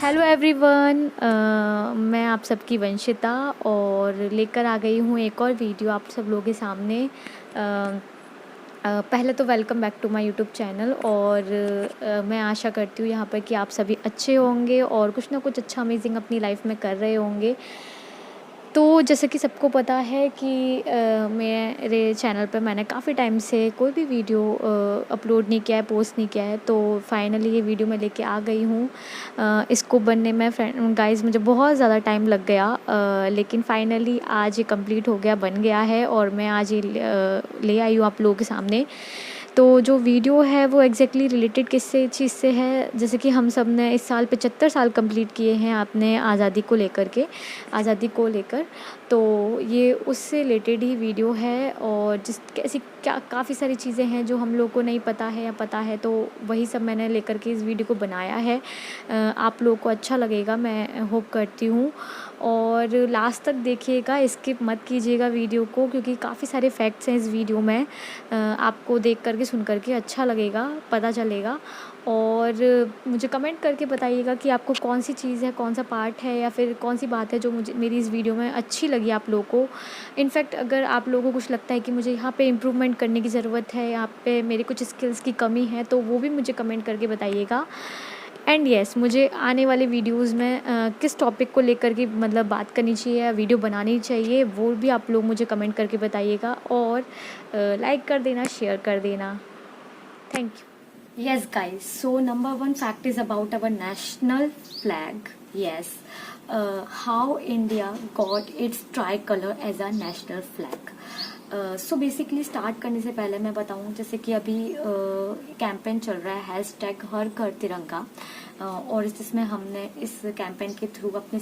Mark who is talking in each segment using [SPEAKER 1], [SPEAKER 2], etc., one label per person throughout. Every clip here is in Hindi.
[SPEAKER 1] Hello everyone. मैं आप सबकी वंशिता और लेकर आ गई हूँ एक और वीडियो आप सब लोगों के सामने। पहले तो welcome back to my YouTube channel और मैं आशा करती हूँ यहाँ पर कि आप सभी अच्छे होंगे और कुछ ना कुछ अच्छा अमेजिंग अपनी लाइफ में कर रहे होंगे। तो जैसे कि सबको पता है कि मेरे चैनल पर मैंने काफ़ी टाइम से कोई भी वीडियो अपलोड नहीं किया है, पोस्ट नहीं किया है, तो फाइनली ये वीडियो मैं लेके आ गई हूँ। इसको बनने में गाइस मुझे बहुत ज़्यादा टाइम लग गया, लेकिन फाइनली आज ये कंप्लीट हो गया, बन गया है और मैं आज ये ले आई हूँ आप लोगों के सामने। तो जो वीडियो है वो एग्जैक्टली रिलेटेड किससे चीज़ से है, जैसे कि हम सब ने इस साल 75 साल कंप्लीट किए हैं आपने आज़ादी को लेकर। तो ये उससे रिलेटेड ही वीडियो है और जिस कैसी क्या काफ़ी सारी चीज़ें हैं जो हम लोग को नहीं पता है या पता है, तो वही सब मैंने लेकर के इस वीडियो को बनाया है। आप लोगों को अच्छा लगेगा, मैं होप करती हूँ। और लास्ट तक देखिएगा, स्किप मत कीजिएगा वीडियो को, क्योंकि काफ़ी सारे फैक्ट्स हैं इस वीडियो में। आपको देख करके सुन करके अच्छा लगेगा, पता चलेगा। और मुझे कमेंट करके बताइएगा कि आपको कौन सी चीज़ है, कौन सा पार्ट है या फिर कौन सी बात है जो मुझे मेरी इस वीडियो में अच्छी लगी आप लोगों को। इनफैक्ट अगर आप लोगों को कुछ लगता है कि मुझे यहाँ पे इम्प्रूवमेंट करने की ज़रूरत है, यहाँ पे मेरे कुछ स्किल्स की कमी है, तो वो भी मुझे कमेंट करके बताइएगा। एंड येस, मुझे आने वाले वीडियोज़ में किस टॉपिक को लेकर के मतलब बात करनी चाहिए या वीडियो बनानी चाहिए, वो भी आप लोग मुझे कमेंट करके बताइएगा। और लाइक कर देना, शेयर कर देना। Thank you. Yes, guys. So number one fact is about our national flag. Yes, how India got its tricolor as a national flag. So basically start करने से पहले मैं बताऊं, जैसे कि अभी कैंपेन चल रहा है हैशटैग हर घर तिरंगा, और इसमें हमने इस कैंपेन के थ्रू अपने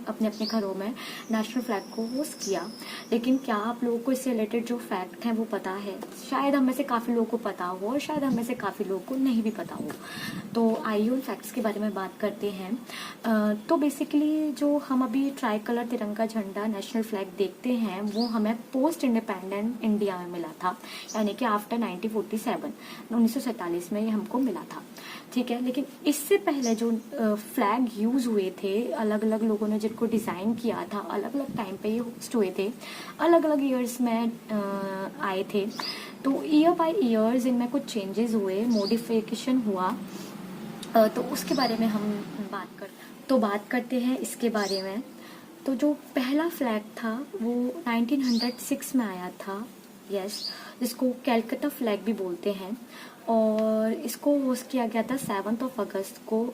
[SPEAKER 1] अपने घरों में नेशनल फ्लैग को होस्ट किया। लेकिन क्या आप लोगों को इससे रिलेटेड जो फैक्ट हैं वो पता है? शायद हम में से काफ़ी लोगों को पता हो और शायद हम में से काफ़ी लोगों को नहीं भी पता हो। तो आइए उन फैक्ट्स के बारे में बात करते हैं। तो बेसिकली जो हम अभी ट्राई कलर तिरंगा झंडा नेशनल फ्लैग देखते हैं वो हमें पोस्ट इंडिपेंडेंट इंडिया में मिला था, यानी कि आफ्टर 1947 में ये हमको मिला था। ठीक है, लेकिन इससे पहले जो फ्लैग यूज हुए थे, अलग अलग लोगों ने जिनको डिजाइन किया था, अलग अलग टाइम पे ये होस्ट हुए थे, अलग अलग ईयर्स में आए थे। तो ईयर बाय ईयर्स इनमें कुछ चेंजेस हुए, मॉडिफिकेशन हुआ। तो उसके बारे में हम बात करते हैं इसके बारे में। तो जो पहला फ्लैग था वो 1906 में आया था। यस, जिसको कैलकाटा फ्लैग भी बोलते हैं, और इसको होस्ट किया गया था 7 अगस्त को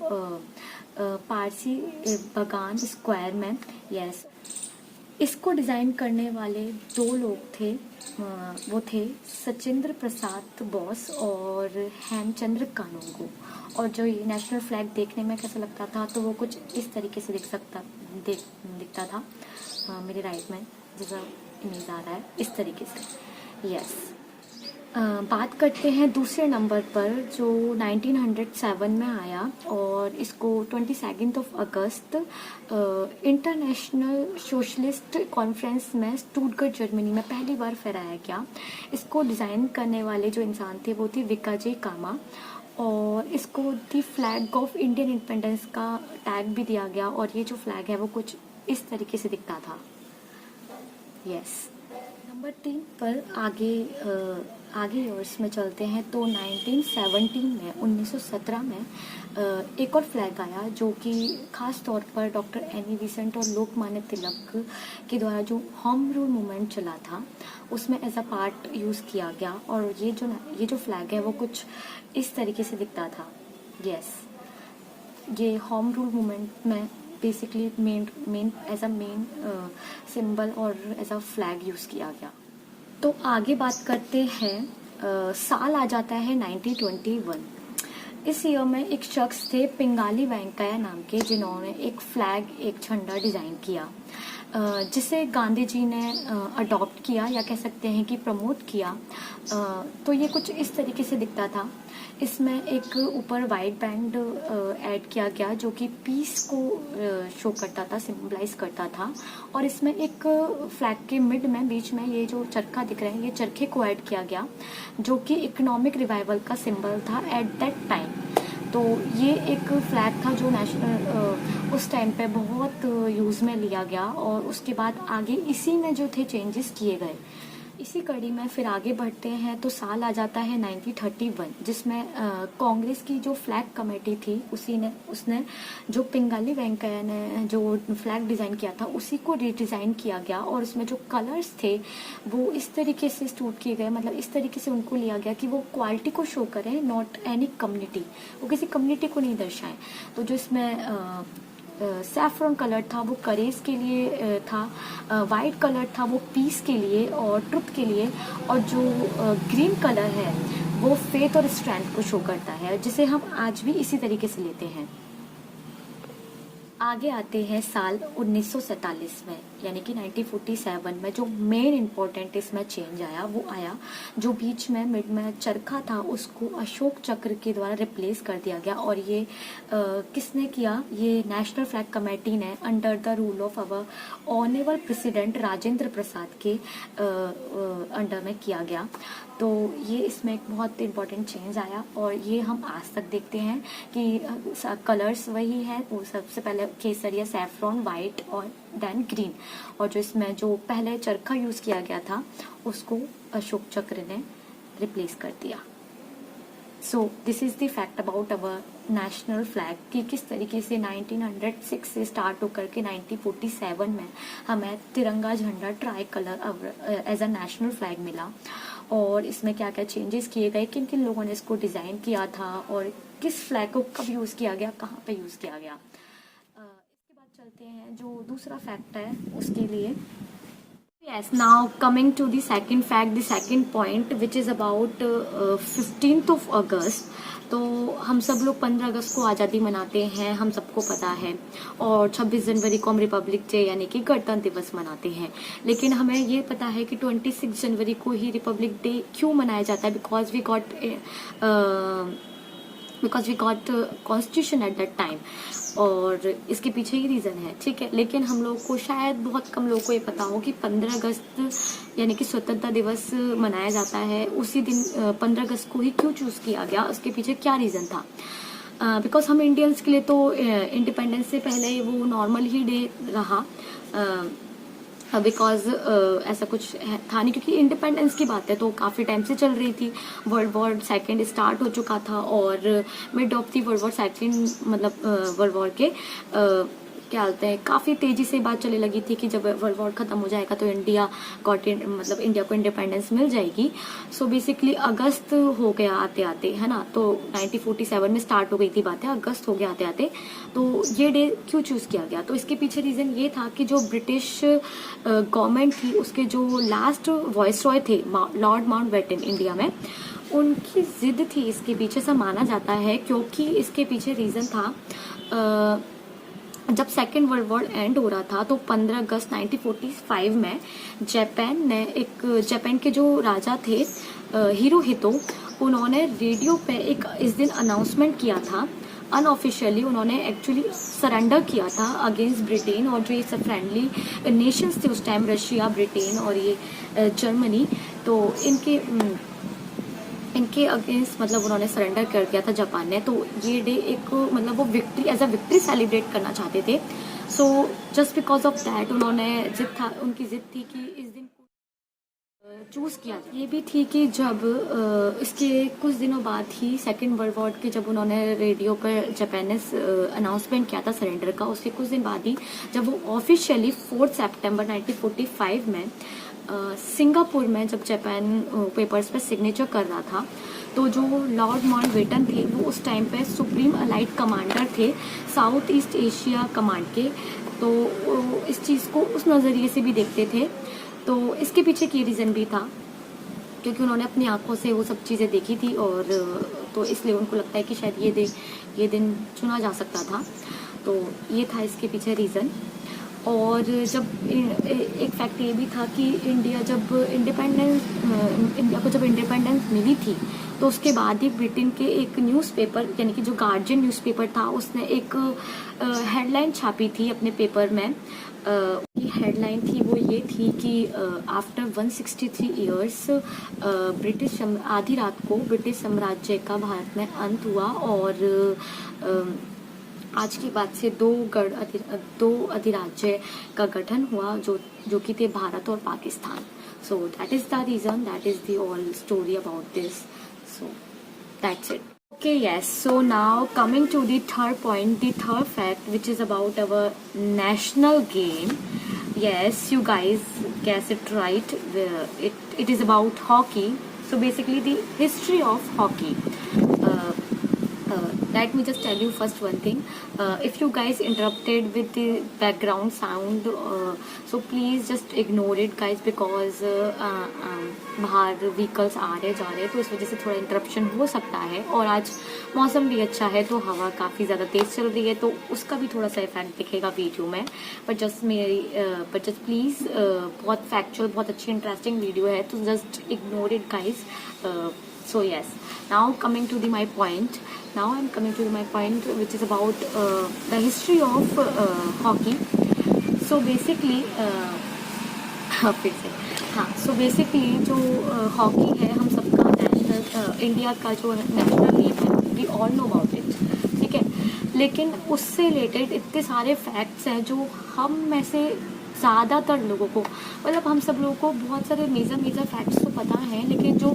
[SPEAKER 1] पारसी बागान स्क्वायर में। यस, इसको डिज़ाइन करने वाले दो लोग थे, वो थे सचिंद्र प्रसाद बोस और हेमचंद्र कानूंगो। और जो ये नेशनल फ्लैग देखने में कैसा लगता था, तो वो कुछ इस तरीके से दिखता था। मेरे राइट में जैसा इमेज आ रहा है, इस तरीके से। यस, बात करते हैं दूसरे नंबर पर जो 1907 में आया, और इसको 22 अगस्त इंटरनेशनल सोशलिस्ट कॉन्फ्रेंस में स्टुटगर्ट जर्मनी में पहली बार फहराया गया। इसको डिज़ाइन करने वाले जो इंसान थे वो थे विकाजी कामा, और इसको दी फ्लैग ऑफ इंडियन इंडिपेंडेंस का टैग भी दिया गया। और ये जो फ्लैग है वो कुछ इस तरीके से दिखता था। यस, नंबर 3 पर आगे ईयर्स में चलते हैं। तो 1917 में एक और फ्लैग आया, जो कि खास तौर पर डॉक्टर एनी बेसेंट और लोकमान्य तिलक के द्वारा जो होम रूल मूवमेंट चला था उसमें एज अ पार्ट यूज़ किया गया। और ये जो फ्लैग है वो कुछ इस तरीके से दिखता था। यस, ये होम रूल मूवमेंट में बेसिकली मेन सिंबल और एज अ फ्लैग यूज़ किया गया। तो आगे बात करते हैं। साल आ जाता है 1921। इस ईयर में एक शख्स थे पिंगाली वेंकैया नाम के, जिन्होंने एक फ्लैग, एक झंडा डिज़ाइन किया, जिसे गांधी जी ने अडॉप्ट किया या कह सकते हैं कि प्रमोट किया। तो ये कुछ इस तरीके से दिखता था। इसमें एक ऊपर वाइट बैंड ऐड किया गया जो कि पीस को शो करता था, सिंबलाइज करता था। और इसमें एक फ्लैग के मिड में बीच में ये जो चरखा दिख रहे हैं, ये चरखे को ऐड किया गया, जो कि इकोनॉमिक रिवाइवल का सिंबल था एट दैट टाइम। तो ये एक फ्लैग था जो नेशनल उस टाइम पे बहुत यूज़ में लिया गया, और उसके बाद आगे इसी में जो थे चेंजेस किए गए। इसी कड़ी में फिर आगे बढ़ते हैं तो साल आ जाता है 1931, जिसमें कांग्रेस की जो फ्लैग कमेटी थी उसने जो पिंगाली वेंकैया ने जो फ्लैग डिज़ाइन किया था उसी को रीडिज़ाइन किया गया, और उसमें जो कलर्स थे वो इस तरीके से स्टूट किए गए, मतलब इस तरीके से उनको लिया गया कि वो क्वालिटी को शो करें, नॉट एनी कम्युनिटी, वो किसी कम्युनिटी को नहीं दर्शाएं। तो जो इसमें सैफरन कलर था वो करेज के लिए था, वाइट कलर था वो पीस के लिए और ट्रुथ के लिए, और जो ग्रीन कलर है वो फेथ और स्ट्रेंथ को शो करता है, जिसे हम आज भी इसी तरीके से लेते हैं। आगे आते हैं साल 1947 में, यानी कि 1947 में जो मेन इम्पोर्टेंट इसमें चेंज आया वो आया, जो बीच में मिड में चरखा था उसको अशोक चक्र के द्वारा रिप्लेस कर दिया गया। और ये किसने किया? ये नेशनल फ्लैग कमेटी ने under the rule of our honourable president Rajendra Prasad के अंडर में किया गया। तो ये इसमें एक बहुत इम्पोर्टेंट चेंज आया, और ये हम आज तक देखते हैं कि कलर्स वही है, वो सबसे पहले केसरिया, सैफरॉन, वाइट और देन ग्रीन, और जो इसमें जो पहले चरखा यूज किया गया था उसको अशोक चक्र ने रिप्लेस कर दिया। So this is the fact about our national flag कि किस तरीके से 1906 से स्टार्ट होकर के 1947 में हमें तिरंगा झंडा tricolour as a national flag मिला, और इसमें क्या क्या चेंजेस किए गए, किन किन लोगों ने इसको डिज़ाइन किया था, और किस फ्लैग को कब यूज़ किया गया, कहाँ पे यूज़ किया गया। इसके बाद चलते हैं जो दूसरा फैक्ट है उसके लिए। Yes, now coming to the second fact, the second point, which is about 15th of August. तो हम सब लोग 15 अगस्त को आज़ादी मनाते हैं, हम सबको पता है, और 26 जनवरी को हम रिपब्लिक डे यानी कि गणतंत्र दिवस मनाते हैं। लेकिन हमें ये पता है कि 26 जनवरी को ही रिपब्लिक डे क्यों मनाया जाता है? Because we got constitution at that time, और इसके पीछे ही रीज़न है, ठीक है। लेकिन हम लोग को शायद बहुत कम लोगों को ये पता हो कि 15 अगस्त यानी कि स्वतंत्रता दिवस मनाया जाता है। उसी दिन 15 अगस्त को ही क्यों चूज़ किया गया, उसके पीछे क्या रीज़न था? बिकॉज हम इंडियंस के लिए तो इंडिपेंडेंस से पहले वो नॉर्मल ही डे रहा, बिकॉज ऐसा कुछ था नहीं, क्योंकि इंडिपेंडेंस की बात है तो काफ़ी टाइम से चल रही थी। वर्ल्ड वॉर सेकेंड स्टार्ट हो चुका था, और mid of the world war second मतलब वर्ल्ड वॉर के क्या बोलते हैं काफ़ी तेज़ी से बात चलने लगी थी कि जब वर्ल्ड वॉर ख़त्म हो जाएगा तो इंडिया इंडिया को इंडिपेंडेंस मिल जाएगी। सो बेसिकली अगस्त हो गया आते आते, है ना। तो 1947 में स्टार्ट हो गई थी बातें, अगस्त हो गया आते आते। तो ये डे क्यों चूज़ किया गया? तो इसके पीछे रीज़न ये था कि जो ब्रिटिश गवर्नमेंट थी उसके जो लास्ट वॉइस रॉय थे लॉर्ड माउंटबेटन इंडिया में, उनकी जिद थी इसके पीछे, से माना जाता है, क्योंकि इसके पीछे रीज़न था जब सेकेंड वर्ल्ड वॉर एंड हो रहा था तो 15 अगस्त 1945 में जापान के जो राजा थे हिरोहितो, उन्होंने रेडियो पे एक इस दिन अनाउंसमेंट किया था। अनऑफिशियली उन्होंने एक्चुअली सरेंडर किया था अगेंस्ट ब्रिटेन, और जो ये सब फ्रेंडली नेशंस थे उस टाइम, रशिया, ब्रिटेन और ये जर्मनी, तो इनके अगेंस्ट मतलब उन्होंने सरेंडर कर दिया था जापान ने। तो ये डे एक मतलब वो victory as a victory celebrate करना चाहते थे। So just because of that उनकी जिद थी कि इस दिन को चूज़ किया। ये भी थी कि जब इसके कुछ दिनों बाद ही सेकेंड वर्ल्ड वॉर के जब उन्होंने रेडियो पर जापान ने अनाउंसमेंट किया था सरेंडर का, उसके कुछ दिन बाद ही जब वो ऑफिशियली 4 सितंबर 1945 में सिंगापुर में जब जापान पेपर्स पे सिग्नेचर कर रहा था, तो जो लॉर्ड माउंटबेटन थे वो उस टाइम पे सुप्रीम अलाइड कमांडर थे साउथ ईस्ट एशिया कमांड के, तो इस चीज़ को उस नज़रिए से भी देखते थे। तो इसके पीछे की रीज़न भी था क्योंकि उन्होंने अपनी आंखों से वो सब चीज़ें देखी थी, और तो इसलिए उनको लगता है कि शायद ये दिन चुना जा सकता था। तो ये था इसके पीछे रीज़न। और जब एक फैक्ट ये भी था कि इंडिया को जब इंडिपेंडेंस मिली थी, तो उसके बाद ही ब्रिटेन के एक न्यूज़पेपर यानी कि जो गार्जियन न्यूज़पेपर था, उसने एक हेडलाइन छापी थी अपने पेपर में। की हेडलाइन थी वो ये थी कि आफ्टर 163 ईयर्स ब्रिटिश आधी रात को ब्रिटिश साम्राज्य का भारत में अंत हुआ, और आज की बात से दो अधिराज्य का गठन हुआ, जो कि थे भारत और Pakistan. So that is the reason, that is the all story about this. So that's it. Okay, yes. So now coming to the third point, the third fact, which is about our national game. Yes, you guys guess it right. It is about hockey. So basically the history of hockey. Let me just tell you first one thing. If you guys interrupted with the background sound, so please just ignore it guys, because बाहर व्हीकल्स आ रहे जा रहे, तो इस वजह से थोड़ा इंटरप्शन हो सकता है। और आज मौसम भी अच्छा है, तो हवा काफ़ी ज़्यादा तेज़ चल रही है, तो उसका भी थोड़ा सा इफेक्ट दिखेगा वीडियो में। बट जस्ट प्लीज़, बहुत फैक्चुअल, बहुत अच्छी इंटरेस्टिंग वीडियो है, तो just ignore it guys. So yes, now coming to my point. Now I'm coming to my point, which is about the history of hockey. So basically, फिर से हाँ, so basically जो हॉकी है हम सबका नेशनल, इंडिया का जो नेशनल गेम है, we all know about it, ठीक है। लेकिन उससे रिलेटेड इतने सारे फैक्ट्स हैं जो हम में से ज़्यादातर लोगों को, मतलब हम सब लोगों को बहुत सारे मेजर फैक्ट्स तो पता हैं, लेकिन जो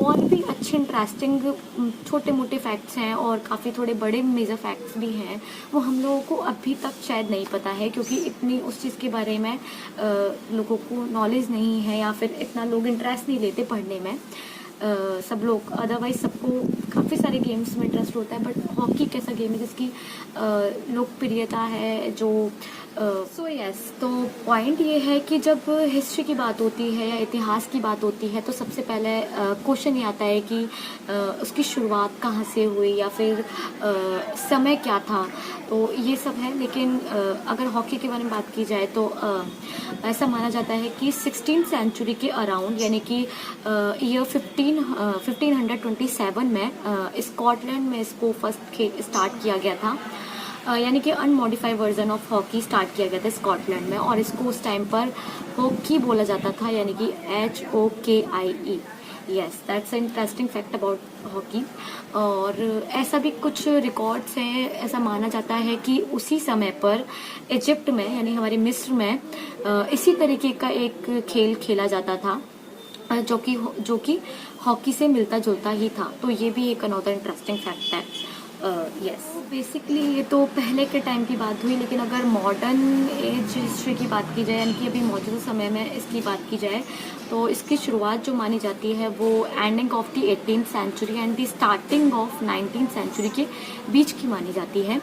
[SPEAKER 1] और भी अच्छे इंटरेस्टिंग छोटे मोटे फैक्ट्स हैं और काफ़ी थोड़े बड़े मेजर फैक्ट्स भी हैं, वो हम लोगों को अभी तक शायद नहीं पता है, क्योंकि इतनी उस चीज़ के बारे में लोगों को नॉलेज नहीं है, या फिर इतना लोग इंटरेस्ट नहीं लेते पढ़ने में। सब लोग अदरवाइज सबको काफ़ी सारे गेम्स में इंटरेस्ट होता है, बट हॉकी कैसा गेम है जिसकी लोकप्रियता है जो सो यस। तो पॉइंट ये है कि जब हिस्ट्री की बात होती है या इतिहास की बात होती है, तो सबसे पहले क्वेश्चन ये आता है कि उसकी शुरुआत कहाँ से हुई, या फिर समय क्या था, तो ये सब है। लेकिन अगर हॉकी के बारे में बात की जाए तो ऐसा माना जाता है कि 16th सेंचुरी के अराउंड, यानी कि ईयर 1527 में स्कॉटलैंड में इसको फर्स्ट स्टार्ट किया गया था, यानी कि unmodified version of hockey start किया गया था स्कॉटलैंड में, और इसको उस टाइम पर हॉकी बोला जाता था, यानी कि HOKIE. Yes, that's interesting fact about hockey. और ऐसा भी कुछ रिकॉर्ड्स हैं, ऐसा माना जाता है कि उसी समय पर इजिप्ट में, यानी हमारे मिस्र में, इसी तरीके का एक खेल खेला जाता था जो कि हॉकी से मिलता जुलता ही था। तो ये भी एक अनदर इंटरेस्टिंग फैक्ट है। यस, बेसिकली ये तो पहले के टाइम की बात हुई, लेकिन अगर मॉडर्न एज हिस्ट्री की बात की जाए, यानी कि अभी मौजूदा समय में इसकी बात की जाए, तो इसकी शुरुआत जो मानी जाती है वो ending of the 18th century and the starting of 19th century के बीच की मानी जाती है।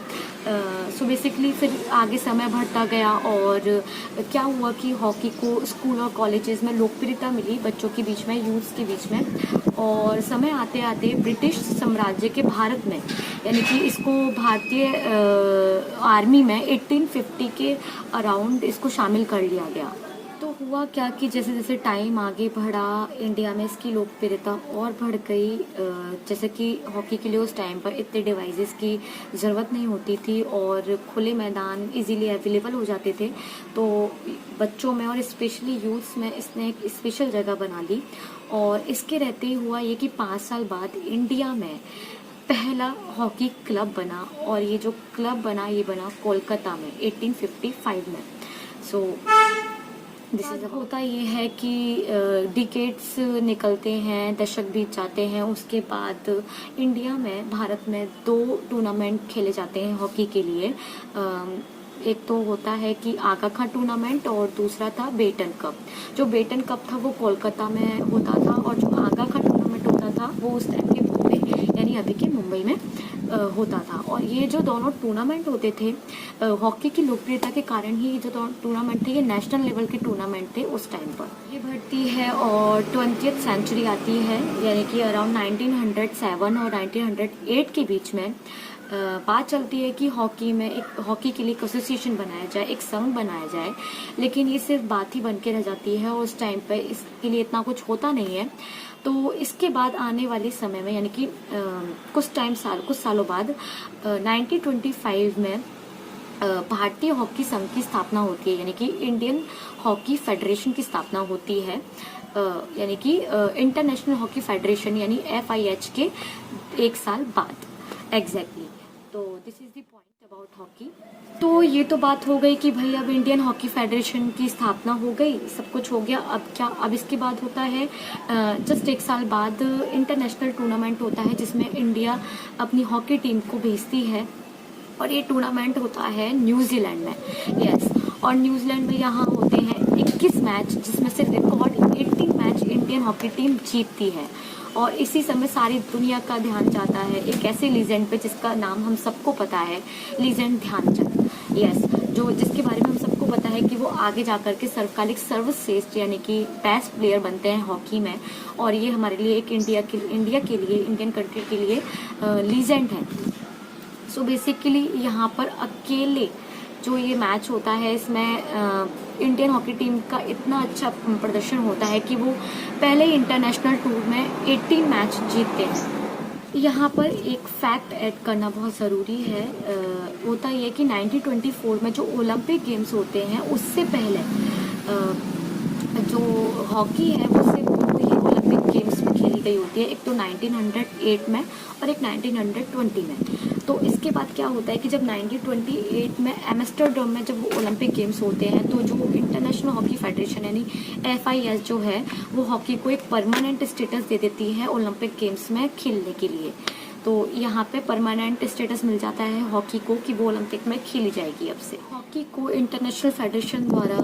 [SPEAKER 1] सो बेसिकली फिर आगे समय बढ़ता गया, और क्या हुआ कि हॉकी को स्कूल और कॉलेजेस में लोकप्रियता मिली बच्चों के बीच में, यूथ्स के बीच में, और समय आते आते ब्रिटिश साम्राज्य के भारत में, यानी कि इसको भारतीय आर्मी में 1850 के अराउंड इसको शामिल कर लिया गया। तो हुआ क्या कि जैसे जैसे टाइम आगे बढ़ा, इंडिया में इसकी लोकप्रियता और बढ़ गई। जैसे कि हॉकी के लिए उस टाइम पर इतने डिवाइसेस की ज़रूरत नहीं होती थी, और खुले मैदान इजीली अवेलेबल हो जाते थे, तो बच्चों में और स्पेशली यूथ्स में इसने एक स्पेशल जगह बना ली। और इसके रहते ही हुआ ये कि 5 साल बाद इंडिया में पहला हॉकी क्लब बना, और ये जो क्लब बना ये बना कोलकाता में 1855 में। सो दिस इज होता ये है कि डिकेड्स निकलते हैं, दशक बीत जाते हैं, उसके बाद इंडिया में, भारत में 2 टूर्नामेंट खेले जाते हैं हॉकी के लिए। एक तो होता है कि आगा खां टूर्नामेंट, और दूसरा था बेटन कप। जो बेटन कप था वो कोलकाता में होता था, और जो आगा खां टूर्नामेंट होता था वो उस टाइम के मुंबई, यानी अभी के मुंबई में होता था। और ये जो दोनों टूर्नामेंट होते थे, हॉकी की लोकप्रियता के कारण ही ये जो टूर्नामेंट थे ये नेशनल लेवल के टूर्नामेंट थे उस टाइम पर। ये बढ़ती है और 20th सेंचुरी आती है, यानी कि अराउंड 1907 और 1908 के बीच में बात चलती है कि हॉकी में एक हॉकी के लिए एक एसोसिएशन बनाया जाए, एक संघ बनाया जाए, लेकिन ये सिर्फ बात ही बन के रह जाती है और उस टाइम पे इसके लिए इतना कुछ होता नहीं है। तो इसके बाद आने वाले समय में यानी कि कुछ सालों बाद 1925 में भारतीय हॉकी संघ की स्थापना होती है, यानी कि इंडियन हॉकी फेडरेशन की स्थापना होती है, यानी कि इंटरनेशनल हॉकी फेडरेशन यानी FIH के एक साल बाद एग्जैक्टली। तो this is the point about hockey. तो ये तो बात हो गई कि भाई अब इंडियन हॉकी फेडरेशन की स्थापना हो गई, सब कुछ हो गया। अब क्या, अब इसके बाद होता है जस्ट एक साल बाद इंटरनेशनल टूर्नामेंट होता है जिसमें इंडिया अपनी हॉकी टीम को भेजती है और ये टूर्नामेंट होता है न्यूजीलैंड में। यस, और न्यूजीलैंड में यहाँ होते हैं 21 मैच, जिसमें से record 18 match Indian hockey team जीतती है। और इसी समय सारी दुनिया का ध्यान जाता है एक ऐसे लीजेंड पे जिसका नाम हम सबको पता है, लीजेंड ध्यानचंद। यस, जो जिसके बारे में हम सबको पता है कि वो आगे जाकर के सर्वकालिक सर्वश्रेष्ठ यानी कि बेस्ट प्लेयर बनते हैं हॉकी में। और ये हमारे लिए एक इंडिया के लिए, इंडियन कंट्री के लिए लीजेंड है। सो बेसिकली यहाँ पर अकेले जो ये मैच होता है इसमें इंडियन हॉकी टीम का इतना अच्छा प्रदर्शन होता है कि वो पहले ही इंटरनेशनल टूर में 18 मैच जीतते हैं। यहाँ पर एक फैक्ट ऐड करना बहुत ज़रूरी है। होता ये कि 1924 में जो ओलंपिक गेम्स होते हैं उससे पहले जो हॉकी है वो सिर्फ ही ओलंपिक गेम्स में खेली गई होती है, एक तो 1908 में और एक 1920 में। तो इसके बाद क्या होता है कि जब 1928 में एम्स्टर्डम में जब ओलंपिक गेम्स होते हैं तो जो इंटरनेशनल हॉकी फेडरेशन यानी FIH जो है वो हॉकी को एक परमानेंट स्टेटस दे देती है ओलंपिक गेम्स में खेलने के लिए। तो यहाँ पे परमानेंट स्टेटस मिल जाता है हॉकी को कि वो ओलंपिक में खेली जाएगी अब से। हॉकी को इंटरनेशनल फेडरेशन द्वारा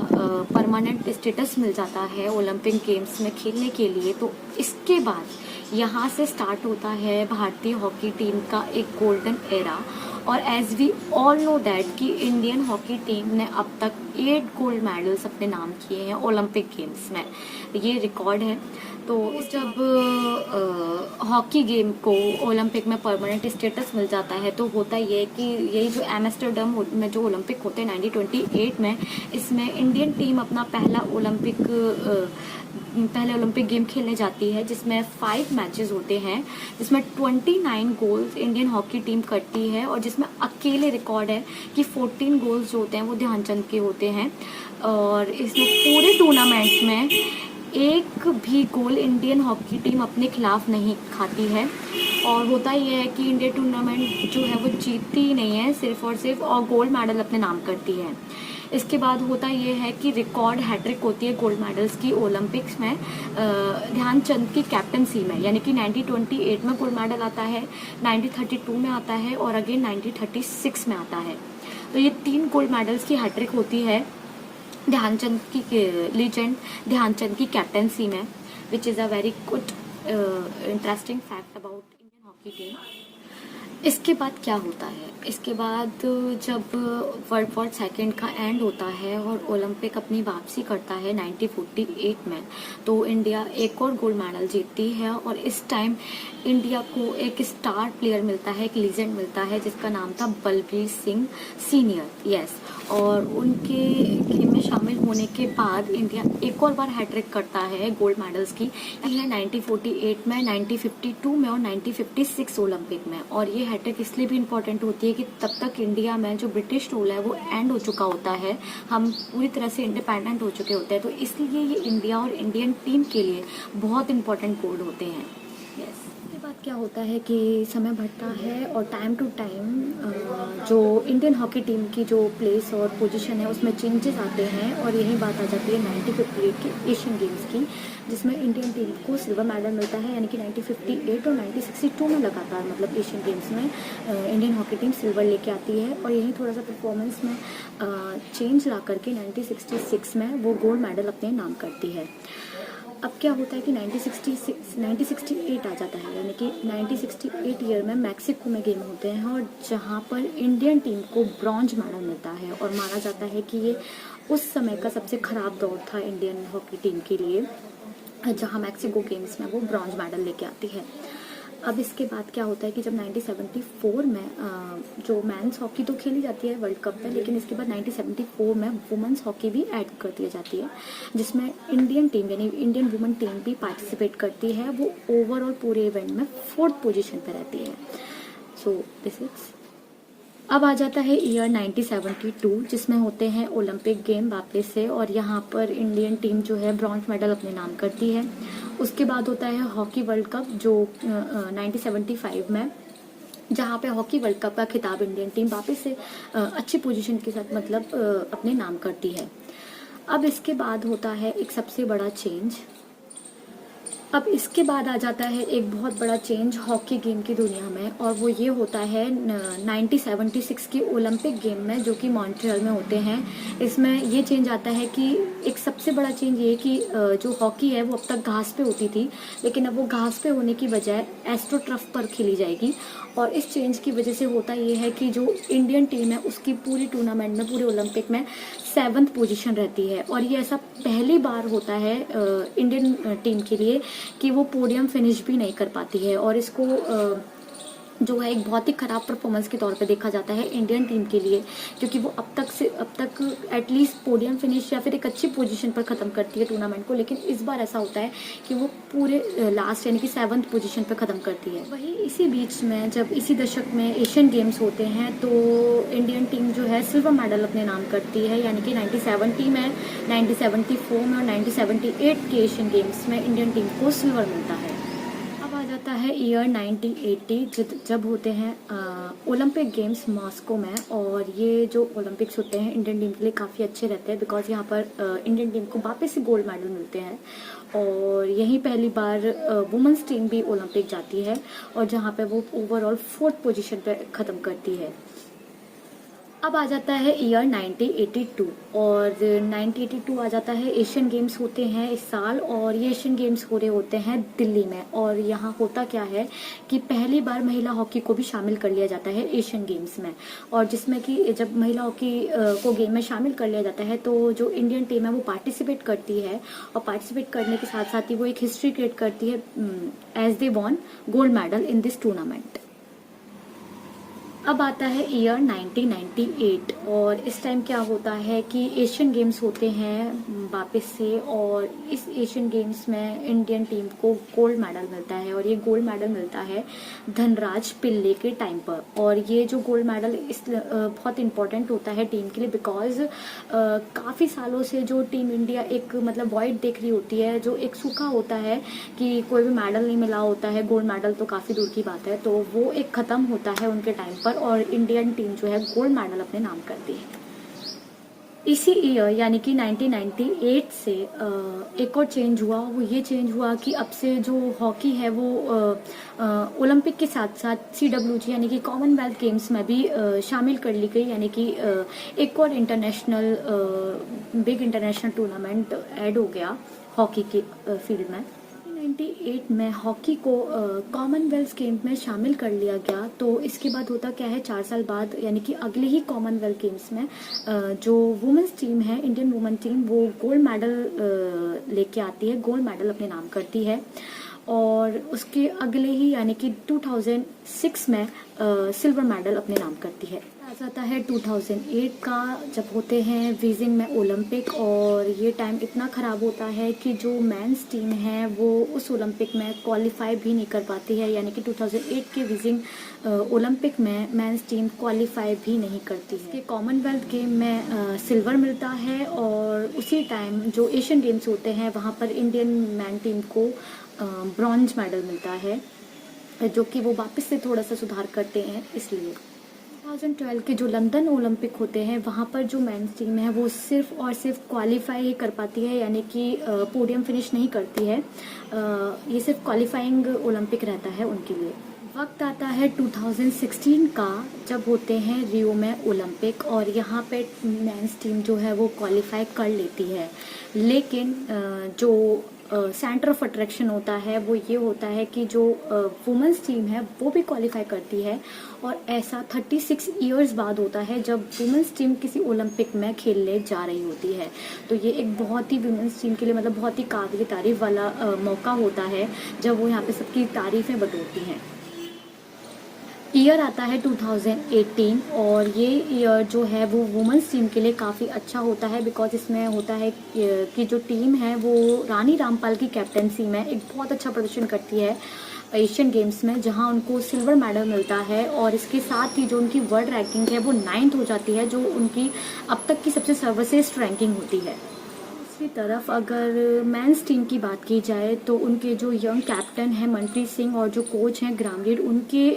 [SPEAKER 1] परमानेंट स्टेटस मिल जाता है ओलंपिक गेम्स में खेलने के लिए। तो इसके बाद यहाँ से स्टार्ट होता है भारतीय हॉकी टीम का एक गोल्डन एरा। और as we all know that कि इंडियन हॉकी टीम ने अब तक 8 गोल्ड मेडल्स अपने नाम किए हैं ओलंपिक गेम्स में, ये रिकॉर्ड है। तो जब हॉकी गेम को ओलंपिक में परमानेंट स्टेटस मिल जाता है तो होता ये है कि यही जो एम्स्टर्डम में जो ओलंपिक होते हैं 1928 में, इसमें इंडियन टीम अपना पहले ओलंपिक गेम खेलने जाती है जिसमें 5 मैचेस होते हैं, जिसमें 29 गोल्स इंडियन हॉकी टीम करती है और जिसमें अकेले रिकॉर्ड है कि 14 गोल्स जो होते हैं वो ध्यानचंद के होते हैं। और इसमें पूरे टूर्नामेंट में एक भी गोल इंडियन हॉकी टीम अपने खिलाफ नहीं खाती है। और होता यह है कि इंडिया टूर्नामेंट जो है वो जीतती ही नहीं है सिर्फ और सिर्फ, और गोल्ड मेडल अपने नाम करती है। इसके बाद होता यह है कि रिकॉर्ड हैट्रिक होती है गोल्ड मेडल्स की ओलंपिक्स में ध्यानचंद की कैप्टनसी में, यानी कि 1928 में गोल्ड मेडल आता है, 1932 में आता है और अगेन 1936 में आता है। तो ये 3 गोल्ड मेडल्स की हैट्रिक होती है ध्यानचंद की, लीजेंड ध्यानचंद की कैप्टनसी में, which is a very good interesting fact about Indian hockey team. इसके बाद क्या होता है, इसके बाद जब वर्ल्ड वॉर सेकेंड का एंड होता है और ओलंपिक अपनी वापसी करता है 1948 में, तो इंडिया एक और गोल्ड मेडल जीतती है। और इस टाइम इंडिया को एक स्टार प्लेयर मिलता है, एक लीजेंड मिलता है जिसका नाम था बलबीर सिंह सीनियर। यस, और उनके गेम में शामिल होने के बाद इंडिया एक और बार हैट्रिक करता है गोल्ड मेडल्स की, यह 1948 में, 1952 में और 1956 ओलंपिक में। और ये हैट्रिक इसलिए भी इम्पोर्टेंट होती है कि तब तक इंडिया में जो ब्रिटिश रूल है वो एंड हो चुका होता है, हम पूरी तरह से इंडिपेंडेंट हो चुके होते हैं। तो इसलिए ये इंडिया और इंडियन टीम के लिए बहुत इंपॉर्टेंट गोल्ड होते हैं। यस, इसके बाद क्या होता है कि समय बढ़ता है और टाइम टू टाइम जो इंडियन हॉकी टीम की जो प्लेस और पोजीशन है उसमें चेंजेस आते हैं। और यही बात आ जाती है 1958 के एशियन गेम्स की, जिसमें इंडियन टीम को सिल्वर मेडल मिलता है, यानी कि 1958 और 1962 में लगातार मतलब एशियन गेम्स में इंडियन हॉकी टीम सिल्वर लेके आती है। और यही थोड़ा सा परफॉर्मेंस में चेंज ला करके 1966 में वो गोल्ड मेडल अपने नाम करती है। अब क्या होता है कि 1968 आ जाता है, यानी कि 1968 ईयर में मैक्सिको में गेम होते हैं और जहां पर इंडियन टीम को ब्रॉन्ज मेडल मिलता है। और माना जाता है कि ये उस समय का सबसे ख़राब दौर था इंडियन हॉकी टीम के लिए, जहां मैक्सिको गेम्स में वो ब्रॉन्ज मेडल लेके आती है। अब इसके बाद क्या होता है कि जब 1974 में जो मेंस हॉकी तो खेली जाती है वर्ल्ड कप में, लेकिन इसके बाद 1974 में वुमेंस हॉकी भी ऐड कर दी जाती है, जिसमें इंडियन टीम यानी इंडियन वुमेन टीम भी पार्टिसिपेट करती है। वो ओवरऑल पूरे इवेंट में 4th पोजीशन पर रहती है। So this is. अब आ जाता है ईयर 1972, जिसमें होते हैं ओलंपिक गेम वापस से, और यहाँ पर इंडियन टीम जो है ब्रॉन्ज मेडल अपने नाम करती है। उसके बाद होता है हॉकी वर्ल्ड कप जो 1975 में, जहाँ पे हॉकी वर्ल्ड कप का खिताब इंडियन टीम वापस से अच्छी पोजीशन के साथ मतलब अपने नाम करती है। अब इसके बाद होता है एक सबसे बड़ा चेंज। अब इसके बाद आ जाता है एक बहुत बड़ा चेंज हॉकी गेम की दुनिया में, और वो ये होता है 1976 की ओलंपिक गेम में, जो कि मॉन्ट्रियल में होते हैं। इसमें ये चेंज आता है कि एक सबसे बड़ा चेंज ये कि जो हॉकी है वो अब तक घास पे होती थी, लेकिन अब वो घास पे होने की बजाय एस्ट्रोटर्फ पर खेली जाएगी। और इस चेंज की वजह से होता ये है कि जो इंडियन टीम है उसकी पूरी टूर्नामेंट में, पूरे ओलंपिक में 7th पोजीशन रहती है। और ये ऐसा पहली बार होता है इंडियन टीम के लिए कि वो पोडियम फिनिश भी नहीं कर पाती है, और इसको जो है एक बहुत ही खराब परफॉर्मेंस के तौर पे देखा जाता है इंडियन टीम के लिए, क्योंकि वो अब तक एटलीस्ट पोडियम फिनिश या फिर एक अच्छी पोजीशन पर ख़त्म करती है टूर्नामेंट को, लेकिन इस बार ऐसा होता है कि वो पूरे लास्ट यानी कि 7th पोजीशन पर ख़त्म करती है। वही इसी बीच में जब इसी दशक में एशियन गेम्स होते हैं तो इंडियन टीम जो है सिल्वर मेडल अपने नाम करती है, यानी कि 1970 में, 1974 में और 1978 के एशियन गेम्स में इंडियन टीम को सिल्वर मिलता है। जाता है ईयर 1980, जब होते हैं ओलंपिक गेम्स मॉस्को में, और ये जो ओलंपिक्स होते हैं इंडियन टीम के लिए काफ़ी अच्छे रहते हैं, बिकॉज यहाँ पर इंडियन टीम को वापस से गोल्ड मेडल मिलते हैं, और यही पहली बार वुमेंस टीम भी ओलंपिक जाती है, और जहाँ पे वो ओवरऑल 4th पोजीशन पे ख़त्म करती है। अब आ जाता है ईयर 1982, और 1982 आ जाता है एशियन गेम्स होते हैं इस साल, और ये एशियन गेम्स हो रहे होते हैं दिल्ली में। और यहाँ होता क्या है कि पहली बार महिला हॉकी को भी शामिल कर लिया जाता है एशियन गेम्स में, और जिसमें कि जब महिला हॉकी को गेम में शामिल कर लिया जाता है तो जो इंडियन टीम है वो पार्टिसिपेट करती है, और पार्टिसिपेट करने के साथ साथ ही वो एक हिस्ट्री क्रिएट करती है as they won gold medal in this tournament. अब आता है ईयर 1998, और इस टाइम क्या होता है कि एशियन गेम्स होते हैं वापस से, और इस एशियन गेम्स में इंडियन टीम को गोल्ड मेडल मिलता है, और ये गोल्ड मेडल मिलता है धनराज पिल्ले के टाइम पर। और ये जो गोल्ड मेडल बहुत इंपॉर्टेंट होता है टीम के लिए, बिकॉज काफ़ी सालों से जो टीम इंडिया एक मतलब वॉइड देख रही होती है, जो एक सूखा होता है कि कोई भी मेडल नहीं मिला होता है, गोल्ड मेडल तो काफ़ी दूर की बात है, तो वो एक ख़त्म होता है उनके टाइम पर, और इंडियन टीम जो है गोल्ड मेडल अपने नाम करती है। इसी ईयर यानी कि 1998 से एक और चेंज हुआ, वो ये चेंज हुआ कि अब से जो हॉकी है वो ओलंपिक के साथ साथ CWG यानी कि कॉमनवेल्थ गेम्स में भी शामिल कर ली गई, यानी कि एक और international big international tournament add हो गया हॉकी के फील्ड में। 1998 में हॉकी को कॉमनवेल्थ गेम्स में शामिल कर लिया गया। तो इसके बाद होता क्या है, 4 साल बाद यानी कि अगले ही कॉमनवेल्थ गेम्स में जो वुमेन्स टीम है, इंडियन वुमेन टीम, वो गोल्ड मेडल लेके आती है, गोल्ड मेडल अपने नाम करती है। और उसके अगले ही यानी कि 2006 में सिल्वर मेडल अपने नाम करती है। आ जाता है 2008 का, जब होते हैं बीजिंग में ओलंपिक, और ये टाइम इतना ख़राब होता है कि जो मेंस टीम है वो उस ओलंपिक में क्वालिफाई भी नहीं कर पाती है, यानी कि 2008 के बीजिंग ओलंपिक में मेंस टीम क्वालिफाई भी नहीं करती है। कॉमनवेल्थ गेम में सिल्वर मिलता है, और उसी टाइम जो एशियन गेम्स होते हैं वहाँ पर इंडियन मैन टीम को ब्रॉन्ज मेडल मिलता है, जो कि वो वापस से थोड़ा सा सुधार करते हैं। इसलिए 2012 के जो लंदन ओलंपिक होते हैं वहाँ पर जो मेंस टीम है वो सिर्फ और सिर्फ क्वालिफाई ही कर पाती है, यानी कि पोडियम फिनिश नहीं करती है। ये सिर्फ क्वालिफाइंग ओलंपिक रहता है उनके लिए। वक्त आता है 2016 का, जब होते हैं रियो में ओलंपिक, और यहाँ पे मेंस टीम जो है वो क्वालिफाई कर लेती है, लेकिन जो सेंटर ऑफ अट्रैक्शन होता है वो ये होता है कि जो वुमेंस टीम है वो भी क्वालिफाई करती है, और ऐसा 36 ईयर्स बाद होता है जब वुमेंस टीम किसी ओलंपिक में खेलने जा रही होती है। तो ये एक बहुत ही वुमेंस टीम के लिए मतलब बहुत ही काबिल तारीफ वाला मौका होता है जब वो यहाँ पे सबकी तारीफें बटोरती हैं। ईयर आता है 2018, और ये ईयर जो है वो वुमेंस टीम के लिए काफ़ी अच्छा होता है, बिकॉज इसमें होता है कि जो टीम है वो रानी रामपाल की कैप्टनसी में एक बहुत अच्छा प्रदर्शन करती है एशियन गेम्स में, जहां उनको सिल्वर मेडल मिलता है, और इसके साथ ही जो उनकी वर्ल्ड रैंकिंग है वो 9th हो जाती है, जो उनकी अब तक की सबसे सर्वश्रेष्ठ रैंकिंग होती है। दूसरी तरफ अगर मेंस टीम की बात की जाए तो उनके जो यंग कैप्टन हैं मनप्रीत सिंह और जो कोच हैं ग्रामलीड, उनके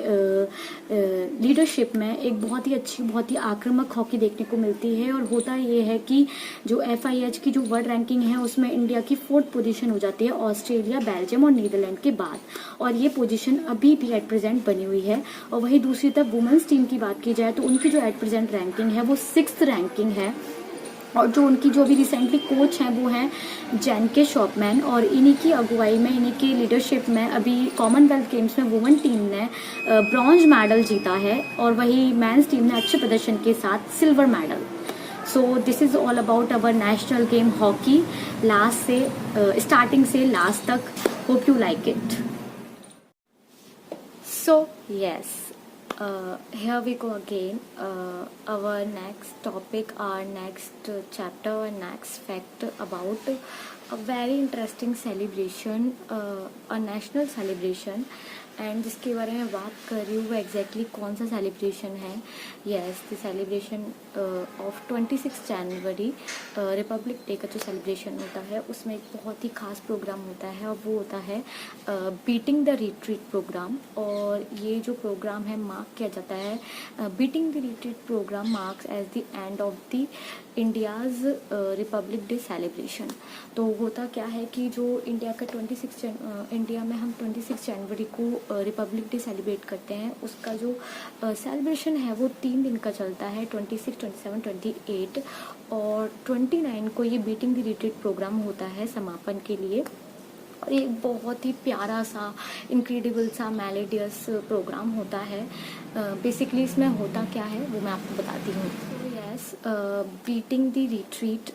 [SPEAKER 1] लीडरशिप में एक बहुत ही अच्छी बहुत ही आक्रामक हॉकी देखने को मिलती है। और होता ये है कि जो FIH की जो वर्ल्ड रैंकिंग है उसमें इंडिया की 4th पोजीशन हो जाती है ऑस्ट्रेलिया, बेल्जियम और नीदरलैंड के बाद, और ये पोजीशन अभी भी एट प्रेजेंट बनी हुई है। और वहीं दूसरी तरफ वुमेंस टीम की बात की जाए तो उनकी जो एट प्रेजेंट रैंकिंग है वो 6th रैंकिंग है, और जो उनकी जो भी रिसेंटली कोच हैं वो हैं जैनके शॉपमैन, और इन्हीं की अगुवाई में इन्हीं की लीडरशिप में अभी कॉमनवेल्थ गेम्स में वुमेन टीम ने ब्रॉन्ज मेडल जीता है, और वही मेंस टीम ने अच्छे प्रदर्शन के साथ silver medal. So this is all about our national game hockey, last से स्टार्टिंग से लास्ट तक। Hope you like it. So yes, here we go again. Our next topic, our next chapter, and next fact about a very interesting celebration, a national celebration, and जिसके बारे में बात कर रही हूँ वो एग्जैक्टली कौन सा सेलिब्रेशन है। Yes, the celebration of 26 January, Republic day का जो सेलिब्रेशन होता है उसमें एक बहुत ही खास प्रोग्राम होता है, और वो होता है बीटिंग द रिट्रीट प्रोग्राम। और ये जो प्रोग्राम है मार्क किया जाता है, beating the retreat programme marks as the end of the India's republic day celebration. तो होता क्या है कि जो इंडिया का इंडिया में हम 26 जनवरी को रिपब्लिक डे सेलिब्रेट करते हैं, उसका जो सेलिब्रेशन है वो 3 दिन का चलता है, 26, 27, 28, और 29 को ये बीटिंग द रिट्रीट प्रोग्राम होता है समापन के लिए। और ये बहुत ही प्यारा सा इनक्रेडिबल सा मेलोडियस प्रोग्राम होता है। बेसिकली इसमें होता क्या है वो मैं आपको बताती हूँ। Yes, beating the retreat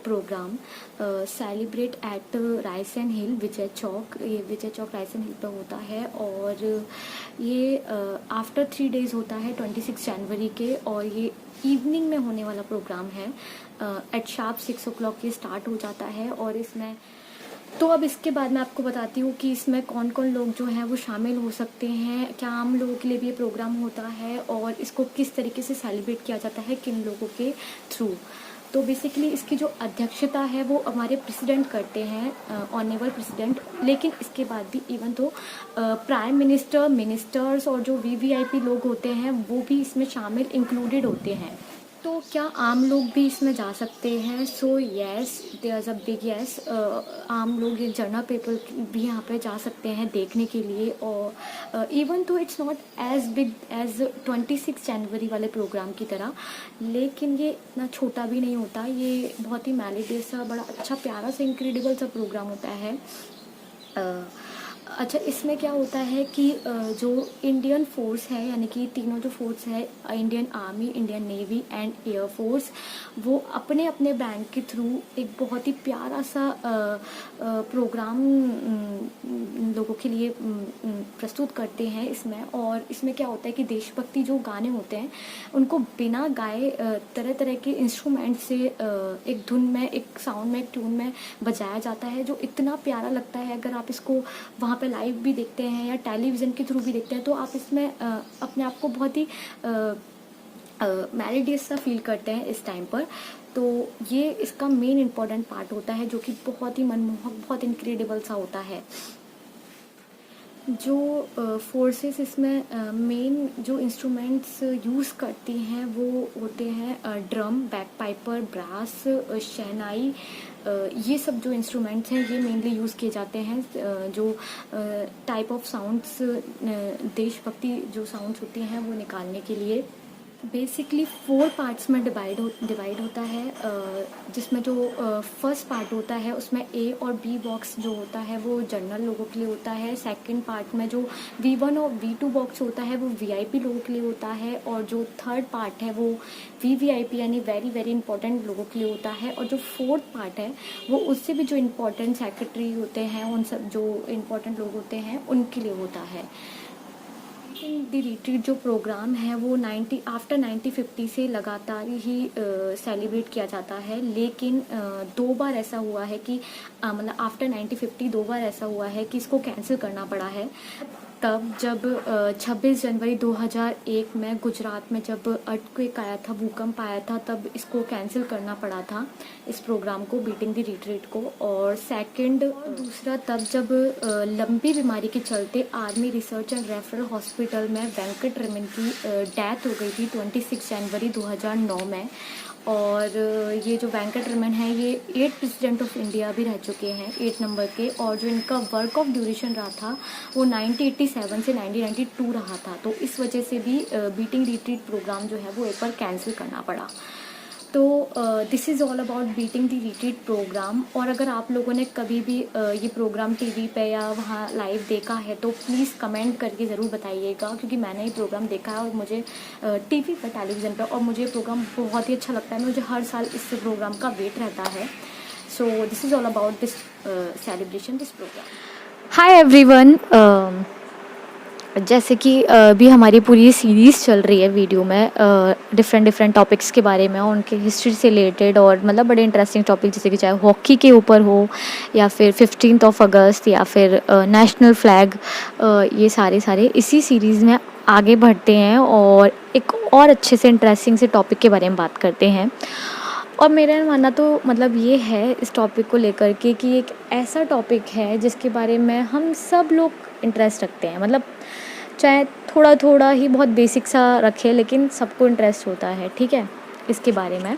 [SPEAKER 1] programme celebrate at Raisina hill, Vijay Chowk. ये विजय चौक रायसन हिल पर होता है, और ये आफ्टर 3 days होता है 26 जनवरी के, और ये इवनिंग में होने वाला प्रोग्राम है। एट शार्प 6 o'clock ये स्टार्ट हो जाता है। और इसमें तो अब इसके बाद मैं आपको बताती हूँ कि इसमें कौन कौन लोग जो हैं वो शामिल हो सकते हैं, क्या आम लोगों के लिए भी ये प्रोग्राम होता है, और इसको किस तरीके से सेलिब्रेट किया जाता है किन लोगों के थ्रू। तो बेसिकली इसकी जो अध्यक्षता है वो हमारे प्रेसिडेंट करते हैं, ऑनरेबल प्रेसिडेंट। लेकिन इसके बाद भी इवन तो प्राइम मिनिस्टर, मिनिस्टर्स और जो VVIP लोग होते हैं वो भी इसमें शामिल इंक्लूडेड होते हैं। तो क्या आम लोग भी इसमें जा सकते हैं? So yes, there is a big yes. आम लोग ये जनरल पेपर भी यहाँ पे जा सकते हैं देखने के लिए, और इवन तो it's not as big as 26 जनवरी वाले प्रोग्राम की तरह, लेकिन ये इतना छोटा भी नहीं होता। ये बहुत ही मेलोडियस सा, बड़ा अच्छा प्यारा सा इनक्रेडिबल सा प्रोग्राम होता है। अच्छा, इसमें क्या होता है कि जो इंडियन फोर्स है, यानी कि तीनों जो फोर्स है, Indian army, Indian navy and air force, वो अपने अपने बैंड के थ्रू एक बहुत ही प्यारा सा प्रोग्राम लोगों के लिए प्रस्तुत करते हैं इसमें। और इसमें क्या होता है कि देशभक्ति जो गाने होते हैं उनको बिना गाए तरह तरह के इंस्ट्रूमेंट से एक धुन में, एक साउंड में, एक ट्यून में बजाया जाता है, जो इतना प्यारा लगता है। अगर आप इसको वहाँ पे लाइव भी देखते हैं या टेलीविज़न के थ्रू भी देखते हैं तो आप इसमें अपने आप को बहुत ही मेलोडियस सा फील करते हैं इस टाइम पर। तो ये इसका मेन इम्पॉर्टेंट पार्ट होता है, जो कि बहुत ही मनमोहक, बहुत इनक्रेडिबल सा होता है। जो फोर्सेस इसमें मेन जो इंस्ट्रूमेंट्स यूज़ करती हैं वो होते हैं ड्रम, बैकपाइपर, ब्रास, शहनाई। ये सब जो इंस्ट्रूमेंट्स हैं ये मेनली यूज़ किए जाते हैं जो टाइप ऑफ साउंड्स, देशभक्ति जो साउंड्स होती हैं वो निकालने के लिए। बेसिकली 4 पार्ट्स में डिवाइड होता है, जिसमें जो फर्स्ट पार्ट होता है उसमें ए और बी बॉक्स जो होता है वो जनरल लोगों के लिए होता है। सेकंड पार्ट में जो V1 और V2 बॉक्स होता है वो VIP लोगों के लिए होता है, और जो थर्ड पार्ट है वो VVIP यानी वेरी वेरी इंपॉर्टेंट लोगों के लिए होता है। और जो फोर्थ पार्ट है वो उससे भी जो इम्पोर्टेंट सेक्रेटरी होते हैं, उन सब जो इम्पोर्टेंट लोग होते हैं उनके लिए होता है। दी रिट्रीट जो प्रोग्राम है वो 1950 से लगातार ही सेलिब्रेट किया जाता है, लेकिन 2 बार ऐसा हुआ है कि मतलब आफ्टर 1950 2 बार ऐसा हुआ है कि इसको कैंसिल करना पड़ा है। तब जब 26 जनवरी 2001 में गुजरात में जब अर्थक्वेक आया था, भूकंप आया था, तब इसको कैंसिल करना पड़ा था, इस प्रोग्राम को, बीटिंग द रिट्रीट को। और दूसरा तब जब लंबी बीमारी के चलते army research and referral hospital में वेंकट रमन की डेथ हो गई थी 26 जनवरी 2009 में। और ये जो वेंकट रमन है ये 8 प्रेसिडेंट ऑफ इंडिया भी रह चुके हैं, 8 नंबर के। और जो इनका वर्क ऑफ ड्यूरेशन रहा था वो 1987 से 1992 रहा था। तो इस वजह से भी बीटिंग रिट्रीट प्रोग्राम जो है वो एक बार कैंसिल करना पड़ा। तो this is all about beating the retreat programme. और अगर आप लोगों ने कभी भी ये प्रोग्राम टीवी पे या वहाँ लाइव देखा है तो प्लीज़ कमेंट करके ज़रूर बताइएगा, क्योंकि मैंने ये प्रोग्राम देखा है और मुझे टीवी पर, टेलीविज़न पर, और मुझे ये प्रोग्राम बहुत ही अच्छा लगता है। मुझे हर साल इस प्रोग्राम का वेट रहता है। So this is all about this celebration, this programme. Hi everyone, जैसे कि अभी हमारी पूरी सीरीज़ चल रही है वीडियो में डिफरेंट टॉपिक्स के बारे में, उनके हिस्ट्री से रिलेटेड, और मतलब बड़े इंटरेस्टिंग टॉपिक, जैसे कि चाहे हॉकी के ऊपर हो या फिर 15 अगस्त या फिर नेशनल फ्लैग, ये सारे इसी सीरीज़ में आगे बढ़ते हैं और एक और अच्छे से इंटरेस्टिंग से टॉपिक के बारे में बात करते हैं। और मेरा मानना तो मतलब ये है इस टॉपिक को लेकर के कि एक ऐसा टॉपिक है जिसके बारे में हम सब लोग इंटरेस्ट रखते हैं, मतलब चाहे थोड़ा थोड़ा ही बहुत बेसिक सा रखे, लेकिन सबको इंटरेस्ट होता है, ठीक है, इसके बारे में।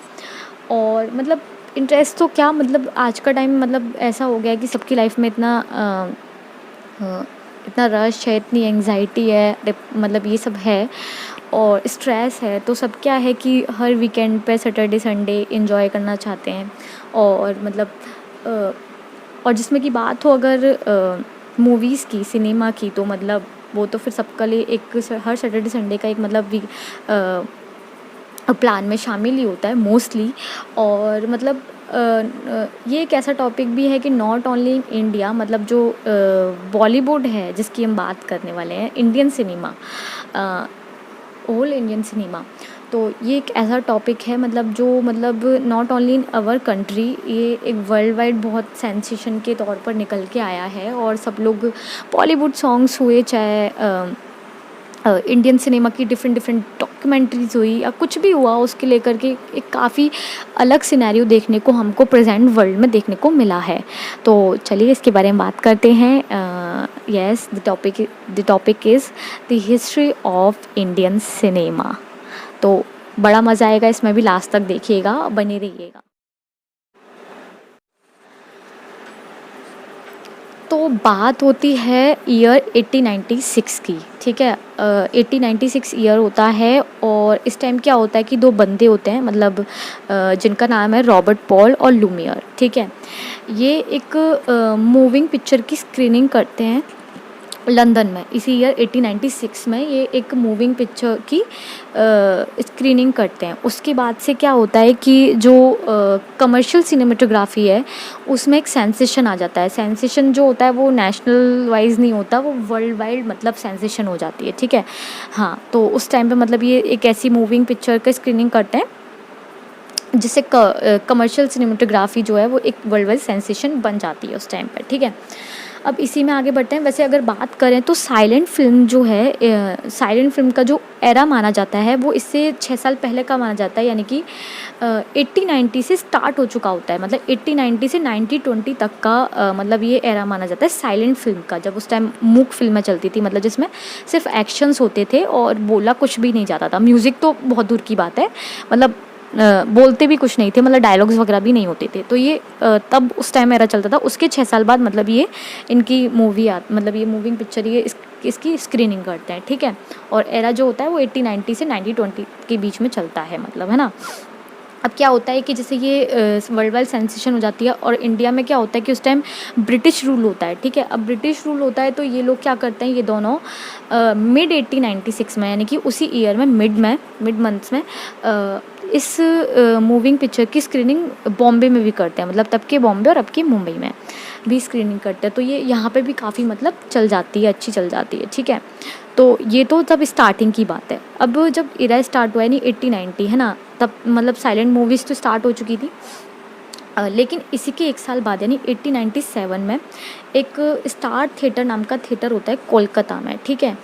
[SPEAKER 1] और मतलब इंटरेस्ट तो क्या, मतलब आज का टाइम मतलब ऐसा हो गया है कि सबकी लाइफ में इतना रश है, इतनी एंग्जाइटी है, मतलब ये सब है, और स्ट्रेस है। तो सब क्या है कि हर वीकेंड पे सैटरडे संडे एंजॉय करना चाहते हैं। और मतलब और जिसमें कि बात हो अगर मूवीज़ की, सिनेमा की, तो मतलब वो तो फिर सबके लिए हर सैटरडे संडे का एक मतलब प्लान में शामिल ही होता है मोस्टली। और मतलब ये एक ऐसा टॉपिक भी है कि नॉट ओनली इन इंडिया, मतलब जो बॉलीवुड है जिसकी हम बात करने वाले हैं, Indian cinema, whole Indian cinema, तो ये एक ऐसा टॉपिक है मतलब जो मतलब not only in our country, ये एक वर्ल्ड वाइड बहुत सेंसेशन के तौर पर निकल के आया है। और सब लोग बॉलीवुड सॉन्ग्स हुए, चाहे इंडियन सिनेमा की डिफरेंट डॉक्यूमेंट्रीज़ हुई या कुछ भी हुआ, उसके लेकर के एक काफ़ी अलग सिनेरियो देखने को हमको प्रेजेंट वर्ल्ड में देखने को मिला है। तो चलिए इसके बारे में बात करते हैं। Yes, the topic is the history of Indian cinema. तो बड़ा मज़ा आएगा इसमें भी, लास्ट तक देखिएगा, बने रहिएगा। तो बात होती है ईयर 1896 की, ठीक है। 1896 ईयर होता है, और इस टाइम क्या होता है कि 2 बंदे होते हैं, मतलब जिनका नाम है रॉबर्ट पॉल और लुमियर, ठीक है। ये एक मूविंग पिक्चर की स्क्रीनिंग करते हैं लंदन में। इसी ईयर 1896 में ये एक मूविंग पिक्चर की स्क्रीनिंग करते हैं। उसके बाद से क्या होता है कि जो कमर्शियल सिनेमेटोग्राफी है उसमें एक सेंसेशन आ जाता है। सेंसेशन जो होता है वो नेशनल वाइज नहीं होता, वो वर्ल्ड वाइड मतलब सेंसेशन हो जाती है, ठीक है। हाँ, तो उस टाइम पे मतलब ये एक ऐसी मूविंग पिक्चर का स्क्रीनिंग करते हैं जिससे कमर्शियल सिनेमेटोग्राफी जो है वो एक वर्ल्ड वाइड सेंसेशन बन जाती है उस टाइम पर, ठीक है। अब इसी में आगे बढ़ते हैं। वैसे अगर बात करें तो साइलेंट फिल्म जो है, साइलेंट फिल्म का जो एरा माना जाता है वो इससे 6 साल पहले का माना जाता है, यानी कि 1890 से स्टार्ट हो चुका होता है। मतलब 1890 से 1920 तक का मतलब ये एरा माना जाता है साइलेंट फिल्म का, जब उस टाइम मूक फिल्में चलती थी, मतलब जिसमें सिर्फ एक्शंस होते थे और बोला कुछ भी नहीं जाता था। म्यूज़िक तो बहुत दूर की बात है, मतलब बोलते भी कुछ नहीं थे, मतलब डायलॉग्स वगैरह भी नहीं होते थे। तो ये तब उस टाइम एरा चलता था। उसके 6 साल बाद मतलब ये इनकी मूवी मतलब ये मूविंग पिक्चर ये इसकी स्क्रीनिंग करते हैं, ठीक है। और एरा जो होता है वो 80-90 से 90-20 के बीच में चलता है, मतलब, है ना। अब क्या होता है कि जैसे ये वर्ल्ड वाइड सेंसेशन हो जाती है, और इंडिया में क्या होता है कि उस टाइम ब्रिटिश रूल होता है, ठीक है। अब ब्रिटिश रूल होता है तो ये लोग क्या करते हैं, ये दोनों मिड 1896 में, यानी कि उसी ईयर में मिड मंथ्स में इस मूविंग पिक्चर की स्क्रीनिंग बॉम्बे में भी करते हैं, मतलब तब के बॉम्बे और अब के मुंबई में भी स्क्रीनिंग करते हैं। तो ये यहाँ पे भी काफ़ी मतलब चल जाती है, अच्छी चल जाती है, ठीक है। तो ये तो तब स्टार्टिंग की बात है। अब जब इरा स्टार्ट हुआ है, यानी 80-90, है ना, तब मतलब साइलेंट मूवीज़ तो स्टार्ट हो चुकी थी। लेकिन इसी के 1 साल बाद, यानी 1897 में एक स्टार थिएटर नाम का थिएटर होता है कोलकाता में, ठीक है।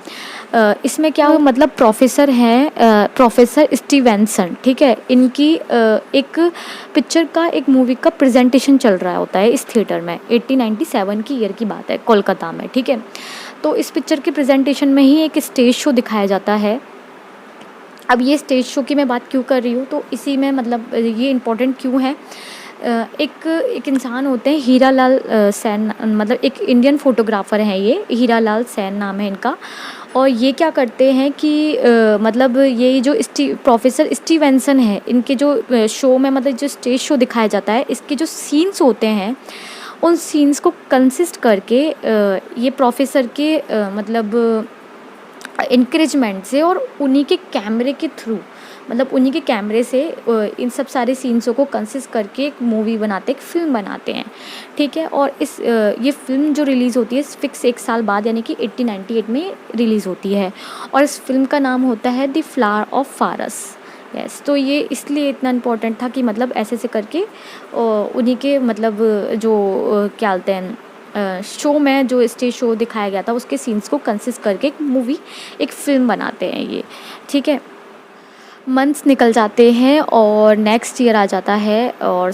[SPEAKER 1] इसमें क्या मतलब प्रोफेसर हैं, प्रोफेसर स्टीवेंसन, ठीक है। इनकी एक पिक्चर का, एक मूवी का प्रेजेंटेशन चल रहा होता है इस थिएटर में। 1897 की ईयर की बात है, कोलकाता में, ठीक है। तो इस पिक्चर के प्रेजेंटेशन में ही एक स्टेज शो दिखाया जाता है। अब ये स्टेज शो की मैं बात क्यों कर रही हूँ, तो इसी में मतलब ये इम्पोर्टेंट क्यों है। एक इंसान होते हैं हीरा लाल सैन, मतलब एक इंडियन फोटोग्राफ़र हैं ये, हीरा लाल सैन नाम है इनका। और ये क्या करते हैं कि मतलब ये जो प्रोफेसर स्टीवेंसन है, इनके जो शो में, मतलब जो स्टेज शो दिखाया जाता है, इसके जो सीन्स होते हैं, उन सीन्स को कंसिस्ट करके ये प्रोफेसर के मतलब इनक्रेजमेंट से और उन्हीं के कैमरे के थ्रू, मतलब उन्हीं के कैमरे से इन सब सारे सीन्सों को कंसिस्ट करके एक मूवी बनाते, एक फ़िल्म बनाते हैं, ठीक है। और ये फ़िल्म जो रिलीज़ होती है फिक्स 1 साल बाद, यानी कि 1898 में रिलीज़ होती है। और इस फिल्म का नाम होता है द फ्लावर ऑफ फारस। यस, तो ये इसलिए इतना इम्पोर्टेंट था कि मतलब ऐसे ऐसे करके उन्हीं के मतलब जो क्या बोलते हैं शो में, जो स्टेज शो दिखाया गया था, उसके सीन्स को कंसिस्ट करके एक मूवी, एक फ़िल्म बनाते हैं ये, ठीक है। मंथ्स निकल जाते हैं और नेक्स्ट ईयर आ जाता है, और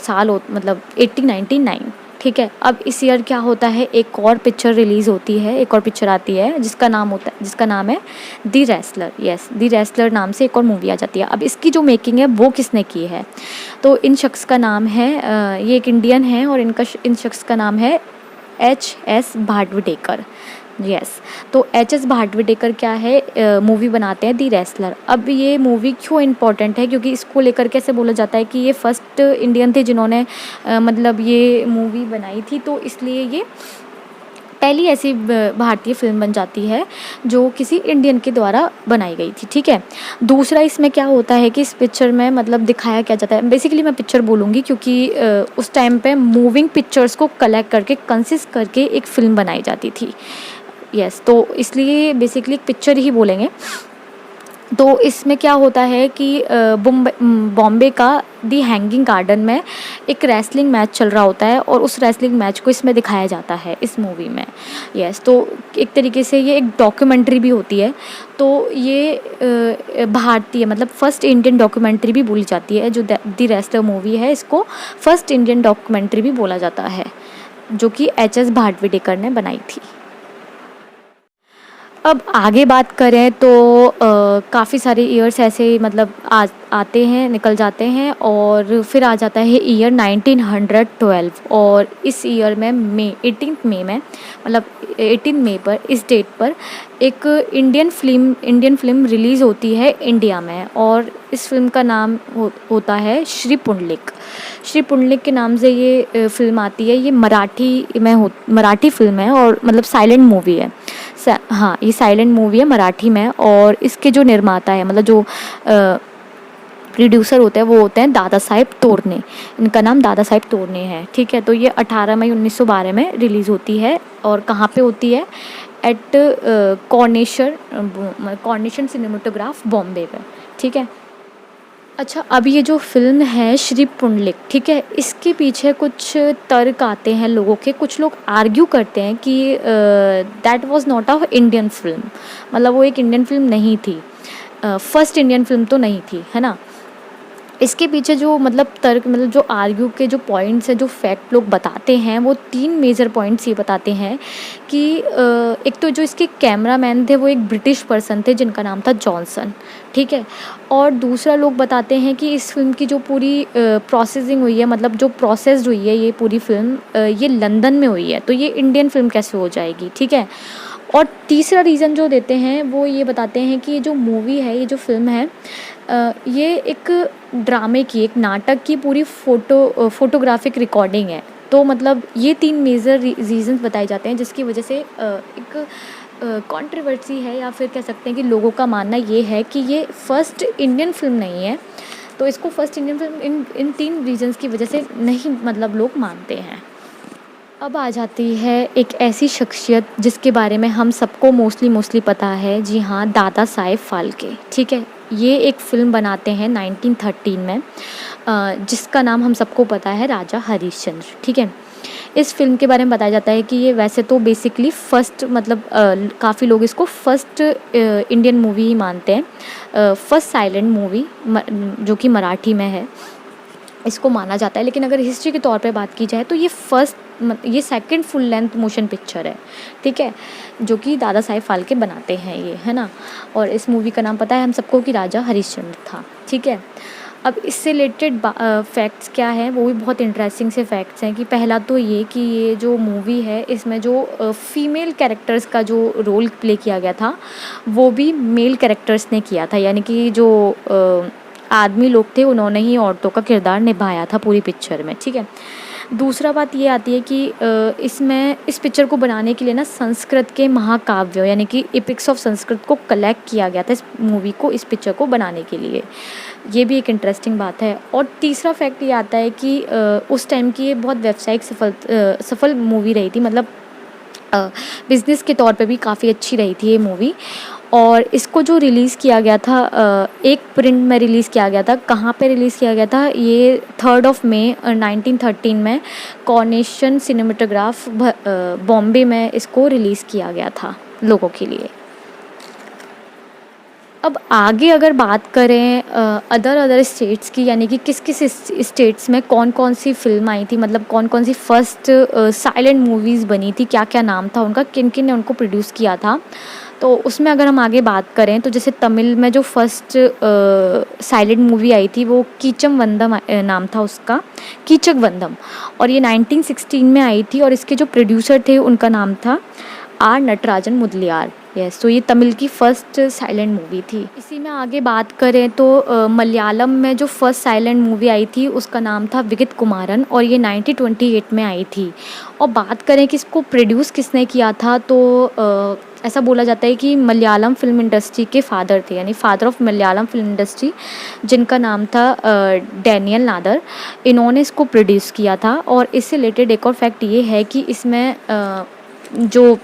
[SPEAKER 1] मतलब 1899, ठीक है। अब इस ईयर क्या होता है, एक और पिक्चर रिलीज़ होती है, एक और पिक्चर आती है जिसका नाम है दी रेसलर। यस, दी रेसलर नाम से एक और मूवी आ जाती है। अब इसकी जो मेकिंग है वो किसने की है, तो इन शख्स का नाम है, ये एक इंडियन है, और इन शख्स का नाम है H.S. भाटवडेकर। यस, तो H.S. भाटवडेकर क्या है, मूवी बनाते हैं दी रेसलर। अब ये मूवी क्यों इम्पोर्टेंट है, क्योंकि इसको लेकर कैसे बोला जाता है कि ये फर्स्ट इंडियन थे जिन्होंने मतलब ये मूवी बनाई थी, तो इसलिए ये पहली ऐसी भारतीय फिल्म बन जाती है जो किसी इंडियन के द्वारा बनाई गई थी, ठीक है। दूसरा इसमें क्या होता है कि इस पिक्चर में मतलब दिखाया क्या जाता है, बेसिकली मैं पिक्चर बोलूँगी क्योंकि उस टाइम पे मूविंग पिक्चर्स को कलेक्ट करके कंसिस्ट करके एक फ़िल्म बनाई जाती थी। यस, तो इसलिए बेसिकली एक पिक्चर ही बोलेंगे। तो इसमें क्या होता है कि बॉम्बे का दी हैंगिंग गार्डन में एक रेसलिंग मैच चल रहा होता है, और उस रेसलिंग मैच को इसमें दिखाया जाता है इस मूवी में। यस, तो एक तरीके से ये एक डॉक्यूमेंट्री भी होती है। तो ये भारतीय मतलब फ़र्स्ट इंडियन डॉक्यूमेंट्री भी बोली जाती है, जो दी रेसलर मूवी है, इसको फ़र्स्ट इंडियन डॉक्यूमेंट्री भी बोला जाता है, जो कि H.S. भाटवडेकर ने बनाई थी। अब आगे बात करें तो काफ़ी सारे ईयर्स ऐसे मतलब आते हैं, निकल जाते हैं, और फिर आ जाता है ईयर 1912। और इस ईयर में 18 मई में, मतलब 18 मई पर, इस डेट पर एक इंडियन फिल्म रिलीज़ होती है इंडिया में, और इस फिल्म का नाम होता है श्री पुंडलिक। श्री पुंडलिक के नाम से ये फिल्म आती है। ये मराठी फिल्म है, और मतलब साइलेंट मूवी है। हाँ, ये साइलेंट मूवी है मराठी में, और इसके जो निर्माता है, मतलब जो प्रोड्यूसर होते हैं, वो होते हैं दादा साहेब तोरने। इनका नाम दादा साहेब तोरने है, ठीक है। तो ये 18 मई 1912 में रिलीज़ होती है, और कहाँ पे होती है, एट कॉर्नेशन सिनेमेटोग्राफ बॉम्बे पे, ठीक है। अच्छा, अब ये जो फ़िल्म है श्री पुंडलिक, ठीक है, इसके पीछे कुछ तर्क आते हैं लोगों के। कुछ लोग आर्ग्यू करते हैं कि that was not a Indian film, मतलब वो एक इंडियन फिल्म नहीं थी, फर्स्ट इंडियन फिल्म तो नहीं थी, है ना। इसके पीछे जो मतलब तर्क मतलब जो आर्ग्यू के जो पॉइंट्स हैं, जो फैक्ट लोग बताते हैं, वो 3 मेजर पॉइंट्स ये बताते हैं कि एक तो जो इसके कैमरामैन थे वो एक ब्रिटिश पर्सन थे जिनका नाम था जॉनसन, ठीक है। और दूसरा लोग बताते हैं कि इस फ़िल्म की जो पूरी प्रोसेसिंग हुई है, मतलब जो प्रोसेस्ड हुई है ये पूरी फ़िल्म, ये लंदन में हुई है, तो ये इंडियन फ़िल्म कैसे हो जाएगी, ठीक है। और तीसरा रीज़न जो देते हैं वो ये बताते हैं कि ये जो मूवी है, ये जो फ़िल्म है, ये एक ड्रामे की, एक नाटक की पूरी फ़ोटोग्राफ़िक रिकॉर्डिंग है। तो मतलब ये 3 मेजर रीज़न्स बताए जाते हैं जिसकी वजह से एक कंट्रोवर्सी है, या फिर कह सकते हैं कि लोगों का मानना ये है कि ये फर्स्ट इंडियन फ़िल्म नहीं है। तो इसको फर्स्ट इंडियन फ़िल्म इन 3 रीज़न्स की वजह से नहीं मतलब लोग मानते हैं। अब आ जाती है एक ऐसी शख्सियत जिसके बारे में हम सबको मोस्टली पता है। जी हाँ, दादा साहेब फाल्के, ठीक है। ये एक फ़िल्म बनाते हैं 1913 में, जिसका नाम हम सबको पता है राजा हरिश्चंद्र, ठीक है। इस फ़िल्म के बारे में बताया जाता है कि ये वैसे तो बेसिकली फ़र्स्ट मतलब काफ़ी लोग इसको फ़र्स्ट इंडियन मूवी ही मानते हैं, फ़र्स्ट साइलेंट मूवी जो कि मराठी में है, इसको माना जाता है। लेकिन अगर हिस्ट्री के तौर पे बात की जाए तो ये second full length motion picture है, ठीक है, जो कि दादा साहेब फाल्के बनाते हैं ये, है ना। और इस मूवी का नाम पता है हम सबको कि राजा हरिश्चंद्र था, ठीक है। अब इससे रिलेटेड फैक्ट्स क्या हैं, वो भी बहुत इंटरेस्टिंग से फैक्ट्स हैं। कि पहला तो ये कि ये जो मूवी है इसमें जो फीमेल कैरेक्टर्स का जो रोल प्ले किया गया था वो भी मेल कैरेक्टर्स ने किया था, यानी कि जो आदमी लोग थे उन्होंने ही औरतों का किरदार निभाया था पूरी पिक्चर में, ठीक है। दूसरा बात ये आती है कि इसमें इस पिक्चर को बनाने के लिए ना संस्कृत के महाकाव्यों यानी कि एपिक्स ऑफ संस्कृत को कलेक्ट किया गया था इस मूवी को, इस पिक्चर को बनाने के लिए। ये भी एक इंटरेस्टिंग बात है। और तीसरा फैक्ट ये आता है कि उस टाइम की ये बहुत व्यावसायिक सफल मूवी रही थी, मतलब बिज़नेस के तौर पे भी काफ़ी अच्छी रही थी ये मूवी। और इसको जो रिलीज़ किया गया था, एक प्रिंट में रिलीज़ किया गया था। कहाँ पे रिलीज़ किया गया था? ये 3 मई 1913 में कॉर्नेशन सिनेमेटोग्राफ बॉम्बे में इसको रिलीज़ किया गया था लोगों के लिए। अब आगे अगर बात करें अदर स्टेट्स की, यानी कि किस स्टेट्स में कौन-कौन सी फ़िल्म आई थी, मतलब कौन-कौन सी फर्स्ट साइलेंट मूवीज़ बनी थी, क्या-क्या नाम था उनका, किन-किन ने उनको प्रोड्यूस किया था। तो उसमें अगर हम आगे बात करें तो जैसे तमिल में जो फर्स्ट साइलेंट मूवी आई थी वो कीचम वंदम नाम था उसका, कीचक वंदम, और ये 1916 में आई थी। और इसके जो प्रोड्यूसर थे उनका नाम था आर नटराजन मुदलियार। यस, तो ये तमिल की फ़र्स्ट साइलेंट मूवी थी। इसी में आगे बात करें तो मलयालम में जो फर्स्ट साइलेंट मूवी आई थी उसका नाम था विगत कुमारन, और ये 1928 में आई थी। और बात करें कि इसको प्रोड्यूस किसने किया था तो ऐसा बोला जाता है कि मलयालम फ़िल्म इंडस्ट्री के फादर थे, यानी father of Malayalam film industry, जिनका नाम था डैनियल नादर। इन्होंने इसको प्रोड्यूस किया था। और इससे रिलेटेड एक और फैक्ट ये है कि इसमें जो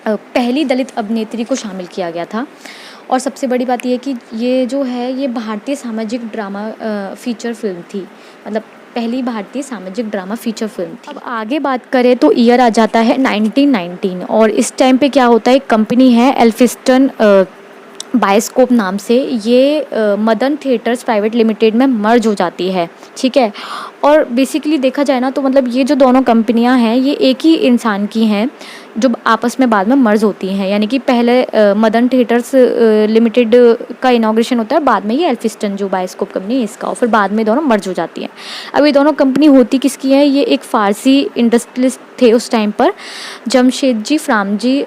[SPEAKER 1] पहली दलित अभिनेत्री को शामिल किया गया था। और सबसे बड़ी बात ये कि ये जो है ये भारतीय सामाजिक ड्रामा फीचर फिल्म थी, मतलब पहली भारतीय सामाजिक ड्रामा फीचर फिल्म थी। अब आगे बात करें तो ईयर आ जाता है 1919, और इस टाइम पे क्या होता है, एक कंपनी है एल्फिस्टन बायोस्कोप नाम से, ये मदन थिएटर्स प्राइवेट लिमिटेड में मर्ज हो जाती है, ठीक है। और बेसिकली देखा जाए ना तो मतलब ये जो दोनों कंपनियां हैं ये एक ही इंसान की हैं जो आपस में बाद में मर्ज होती हैं। यानी कि पहले मदन थिएटर्स लिमिटेड का इनॉग्रेशन होता है, बाद में ये एल्फिस्टन जो बायोस्कोप कंपनी है इसका, और फिर बाद में दोनों मर्ज हो जाती हैं। अब ये दोनों कंपनी होती किसकी है, ये एक फ़ारसी इंडस्ट्रियलिस्ट थे उस टाइम पर, जमशेदजी फ्रामजी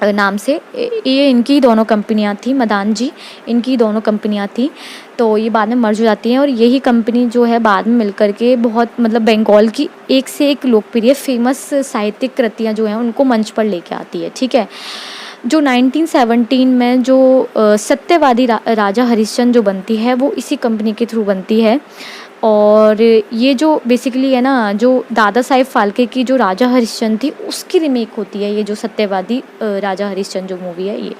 [SPEAKER 1] नाम से। ये इनकी दोनों कंपनियां थी, मदान जी इनकी दोनों कंपनियां थी। तो ये बाद में मर्ज हो जाती हैं, और यही कंपनी जो है बाद में मिलकर के बहुत मतलब बंगाल की एक से एक लोकप्रिय फेमस साहित्यिक कृतियाँ जो हैं उनको मंच पर लेके आती है, ठीक है। जो 1917 में जो सत्यवादी राजा हरिश्चंद्र जो बनती है वो इसी कंपनी के थ्रू बनती है। और ये जो बेसिकली है ना, जो दादा साहेब फाल्के की जो राजा हरिश्चंद्र थी उसकी रीमेक होती है ये जो सत्यवादी राजा हरिश्चंद्र जो मूवी है ये।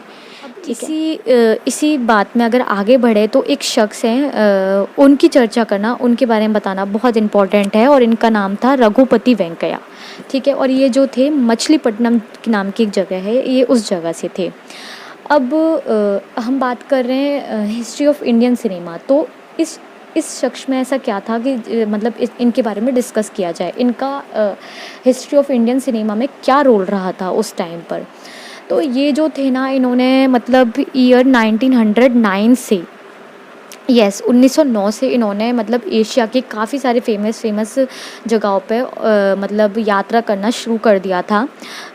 [SPEAKER 1] इसी बात में अगर आगे बढ़े तो एक शख्स हैं, उनकी चर्चा करना, उनके बारे में बताना बहुत इम्पोर्टेंट है, और इनका नाम था रघुपति वेंकैया, ठीक है। और ये जो थे मछलीपट्टनम नाम की एक जगह है, ये उस जगह से थे। अब हम बात कर रहे हैं हिस्ट्री ऑफ इंडियन सिनेमा। तो इस शख्स में ऐसा क्या था कि मतलब इनके बारे में डिस्कस किया जाए, इनका हिस्ट्री ऑफ इंडियन सिनेमा में क्या रोल रहा था उस टाइम पर। तो ये जो थे ना, इन्होंने मतलब ईयर 1909 से 1909 से इन्होंने मतलब एशिया के काफ़ी सारे फेमस जगहों पे मतलब यात्रा करना शुरू कर दिया था।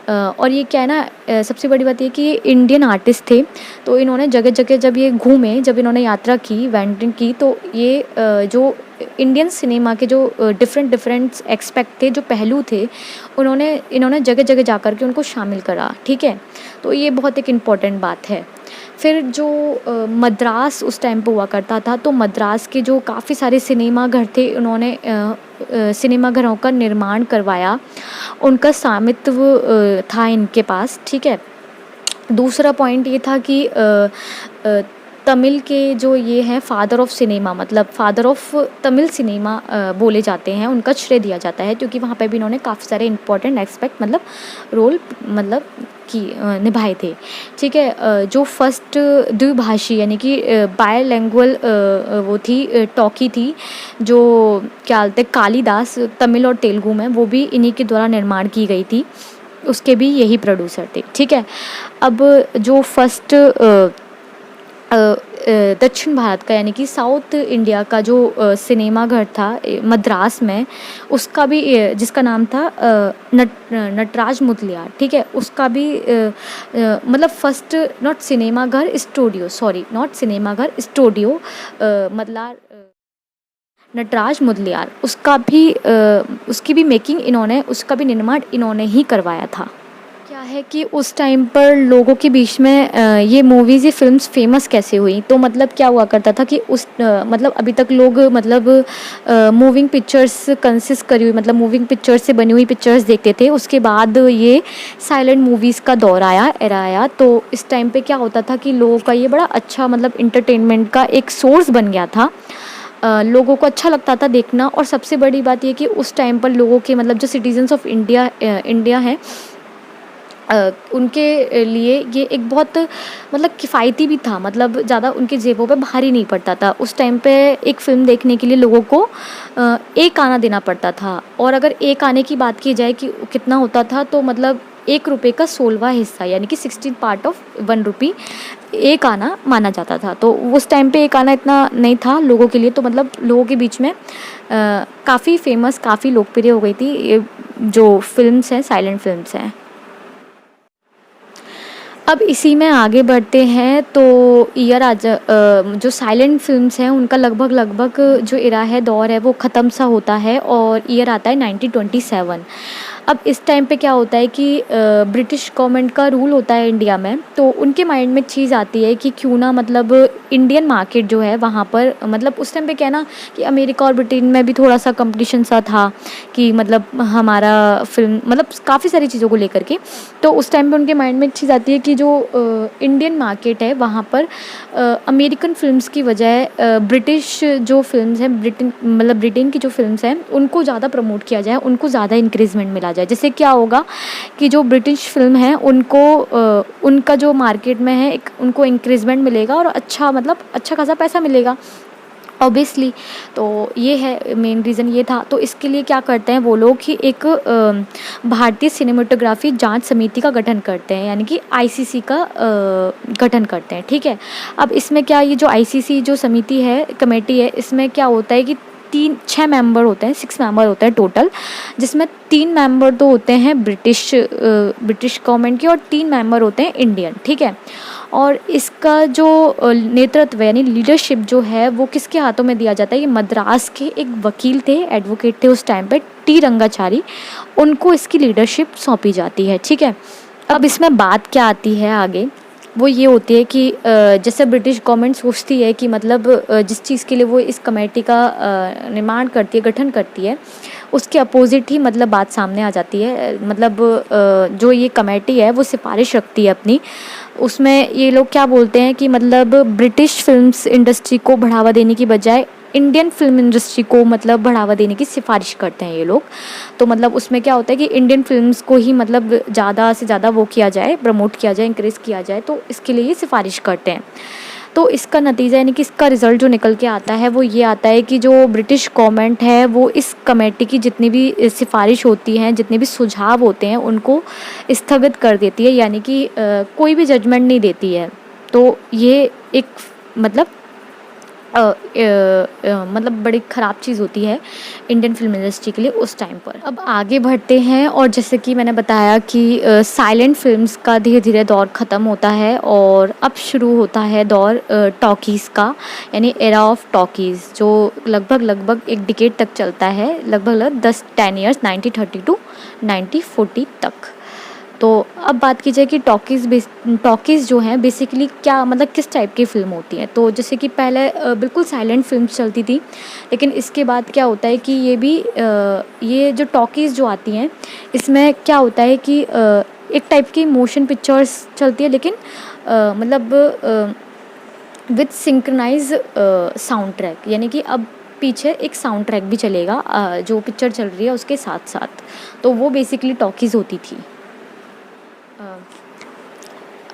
[SPEAKER 1] और ये क्या है ना, सबसे बड़ी बात ये कि ये इंडियन आर्टिस्ट थे। तो इन्होंने जगह जगह जब ये घूमे, जब इन्होंने यात्रा की, वेंटिंग की, तो ये जो इंडियन सिनेमा के जो डिफरेंट एक्सपेक्ट थे, जो पहलू थे, इन्होंने जगह जगह जा कर के उनको शामिल करा। ठीक है, तो ये बहुत एक इम्पॉर्टेंट बात है। फिर जो मद्रास उस टाइम पे हुआ करता था, तो मद्रास के जो काफ़ी सारे सिनेमा घर थे, उन्होंने सिनेमा घरों का निर्माण करवाया, उनका स्वामित्व था इनके पास। ठीक है, दूसरा पॉइंट ये था कि तमिल के जो ये हैं फादर ऑफ सिनेमा, मतलब फादर ऑफ तमिल सिनेमा बोले जाते हैं, उनका श्रेय दिया जाता है, क्योंकि वहाँ पे भी इन्होंने काफ़ी सारे इंपॉर्टेंट एस्पेक्ट मतलब रोल मतलब की निभाए थे। ठीक है, जो फर्स्ट द्विभाषी यानी कि बायलैंग्वेज वो थी, टॉकी थी, जो क्या बोलते हैं, कालिदास, तमिल और तेलुगु में, वो भी इन्हीं के द्वारा निर्माण की गई थी, उसके भी यही प्रोड्यूसर थे। ठीक है, अब जो फर्स्ट दक्षिण भारत का यानी कि साउथ इंडिया का जो सिनेमा घर था मद्रास में, उसका भी जिसका नाम था नटराज मुदलियार। ठीक है, उसका भी मतलब फर्स्ट नॉट सिनेमा घर स्टूडियो, सॉरी नॉट सिनेमा घर स्टूडियो, मतलब नटराज मुदलियार, उसकी भी मेकिंग इन्होंने, उसका भी निर्माण इन्होंने ही करवाया था। क्या है कि उस टाइम पर लोगों के बीच में ये मूवीज़, ये फिल्म्स फेमस कैसे हुई, तो मतलब क्या हुआ करता था कि मतलब अभी तक लोग मतलब मूविंग पिक्चर्स कंसिस्ट करी हुई, मतलब मूविंग पिक्चर्स से बनी हुई पिक्चर्स देखते थे। उसके बाद ये साइलेंट मूवीज़ का दौर आया, एरा आया। तो इस टाइम पे क्या होता था कि लोगों का ये बड़ा अच्छा मतलब इंटरटेनमेंट का एक सोर्स बन गया था। लोगों को अच्छा लगता था देखना। और सबसे बड़ी बात ये कि उस टाइम पर लोगों के मतलब जो सिटीजन्स ऑफ इंडिया हैं, उनके लिए ये एक बहुत मतलब किफ़ायती भी था, मतलब ज़्यादा उनके जेबों पे भारी नहीं पड़ता था। उस टाइम पे एक फ़िल्म देखने के लिए लोगों को एक आना देना पड़ता था। और अगर एक आने की बात की जाए कि कितना होता था, तो मतलब 1 रुपये का 16वां हिस्सा यानी कि 16 पार्ट ऑफ 1 रुपी एक आना माना जाता था। तो उस टाइम पे एक आना इतना नहीं था लोगों के लिए, तो मतलब लोगों के बीच में काफ़ी फेमस, काफ़ी लोकप्रिय हो गई थी ये जो फ़िल्म्स हैं, साइलेंट फ़िल्म्स हैं। अब इसी में आगे बढ़ते हैं, तो जो साइलेंट फिल्म्स हैं उनका लगभग जो इरा है, दौर है, वो ख़त्म सा होता है और ईयर आता है 1927। अब इस टाइम पे क्या होता है कि ब्रिटिश गवर्नमेंट का रूल होता है इंडिया में, तो उनके माइंड में चीज़ आती है कि क्यों ना मतलब इंडियन मार्केट जो है वहाँ पर, मतलब उस टाइम पे क्या ना कि अमेरिका और ब्रिटेन में भी थोड़ा सा कंपटीशन सा था कि मतलब हमारा फिल्म मतलब काफ़ी सारी चीज़ों को लेकर के। तो उस टाइम पे उनके माइंड में एक चीज़ आती है कि जो इंडियन मार्केट है वहाँ पर अमेरिकन फिल्म्स की बजाय ब्रिटिश जो फिल्म्स हैं, ब्रिटेन की जो फिल्म्स हैं उनको ज़्यादा प्रमोट किया जाए, उनको ज़्यादा इंक्रीजमेंट मिला जाए। जैसे क्या होगा कि जो ब्रिटिश फिल्म है उनको उनका जो मार्केट में है एक उनको इंक्रीजमेंट मिलेगा और अच्छा खासा पैसा मिलेगा ऑब्वियसली। तो ये है मेन रीज़न, ये था। तो इसके लिए क्या करते हैं वो लोग कि एक भारतीय सिनेमेटोग्राफी जांच समिति का गठन करते हैं, यानी कि आईसीसी का गठन करते हैं। ठीक है, अब इसमें क्या, ये जो आईसीसी जो समिति है, कमेटी है, इसमें क्या होता है कि 6 मेंबर होते हैं, 6 मेंबर होते हैं टोटल, जिसमें 3 मेंबर तो होते हैं ब्रिटिश गवर्नमेंट के और 3 मेंबर होते हैं इंडियन। ठीक है, और इसका जो नेतृत्व यानी लीडरशिप जो है वो किसके हाथों में दिया जाता है, ये मद्रास के एक वकील थे, एडवोकेट थे उस टाइम पे, टी रंगाचारी, उनको इसकी लीडरशिप सौंपी जाती है। ठीक है, अब इसमें बात क्या आती है आगे, वो ये होती है कि जैसे ब्रिटिश गवर्नमेंट सोचती है कि मतलब जिस चीज़ के लिए वो इस कमेटी का निर्माण करती है, गठन करती है, उसके अपोजिट ही मतलब बात सामने आ जाती है। मतलब जो ये कमेटी है वो सिफारिश रखती है अपनी, उसमें ये लोग क्या बोलते हैं कि मतलब ब्रिटिश फिल्म्स इंडस्ट्री को बढ़ावा देने की बजाय इंडियन फिल्म इंडस्ट्री को मतलब बढ़ावा देने की सिफारिश करते हैं ये लोग। तो मतलब उसमें क्या होता है कि इंडियन फिल्म्स को ही मतलब ज़्यादा से ज़्यादा वो किया जाए, प्रमोट किया जाए, इंक्रेज किया जाए, तो इसके लिए ये सिफारिश करते हैं। तो इसका नतीजा यानी कि इसका रिज़ल्ट जो निकल के आता है वो ये आता है कि जो ब्रिटिश गवर्नमेंट है वो इस कमेटी की जितनी भी सिफारिश होती हैं, जितने भी सुझाव होते हैं, उनको स्थगित कर देती है, यानी कि कोई भी जजमेंट नहीं देती है। तो ये एक मतलब मतलब बड़ी ख़राब चीज़ होती है इंडियन फिल्म इंडस्ट्री के लिए उस टाइम पर। अब आगे बढ़ते हैं और जैसे कि मैंने बताया कि साइलेंट फिल्म्स का धीरे धीरे दौर ख़त्म होता है और अब शुरू होता है दौर टॉकीज़ का, यानी एरा ऑफ टॉकीज़, जो लगभग एक डिकेड तक चलता है, लगभग 10 ईयर्स 1930 टू 1940 तक। तो अब बात की जाए कि टॉकीज़ जो हैं बेसिकली क्या मतलब किस टाइप की फ़िल्म होती हैं। तो जैसे कि पहले बिल्कुल साइलेंट फ़िल्म्स चलती थी, लेकिन इसके बाद क्या होता है कि ये जो टॉकीज़ जो आती हैं इसमें क्या होता है कि एक टाइप की मोशन पिक्चर्स चलती है, लेकिन मतलब विद सिंक्रोनाइज साउंड ट्रैक, यानी कि अब पीछे एक साउंड ट्रैक भी चलेगा जो पिक्चर चल रही है उसके साथ साथ। तो वो बेसिकली टॉकीज़ होती थी।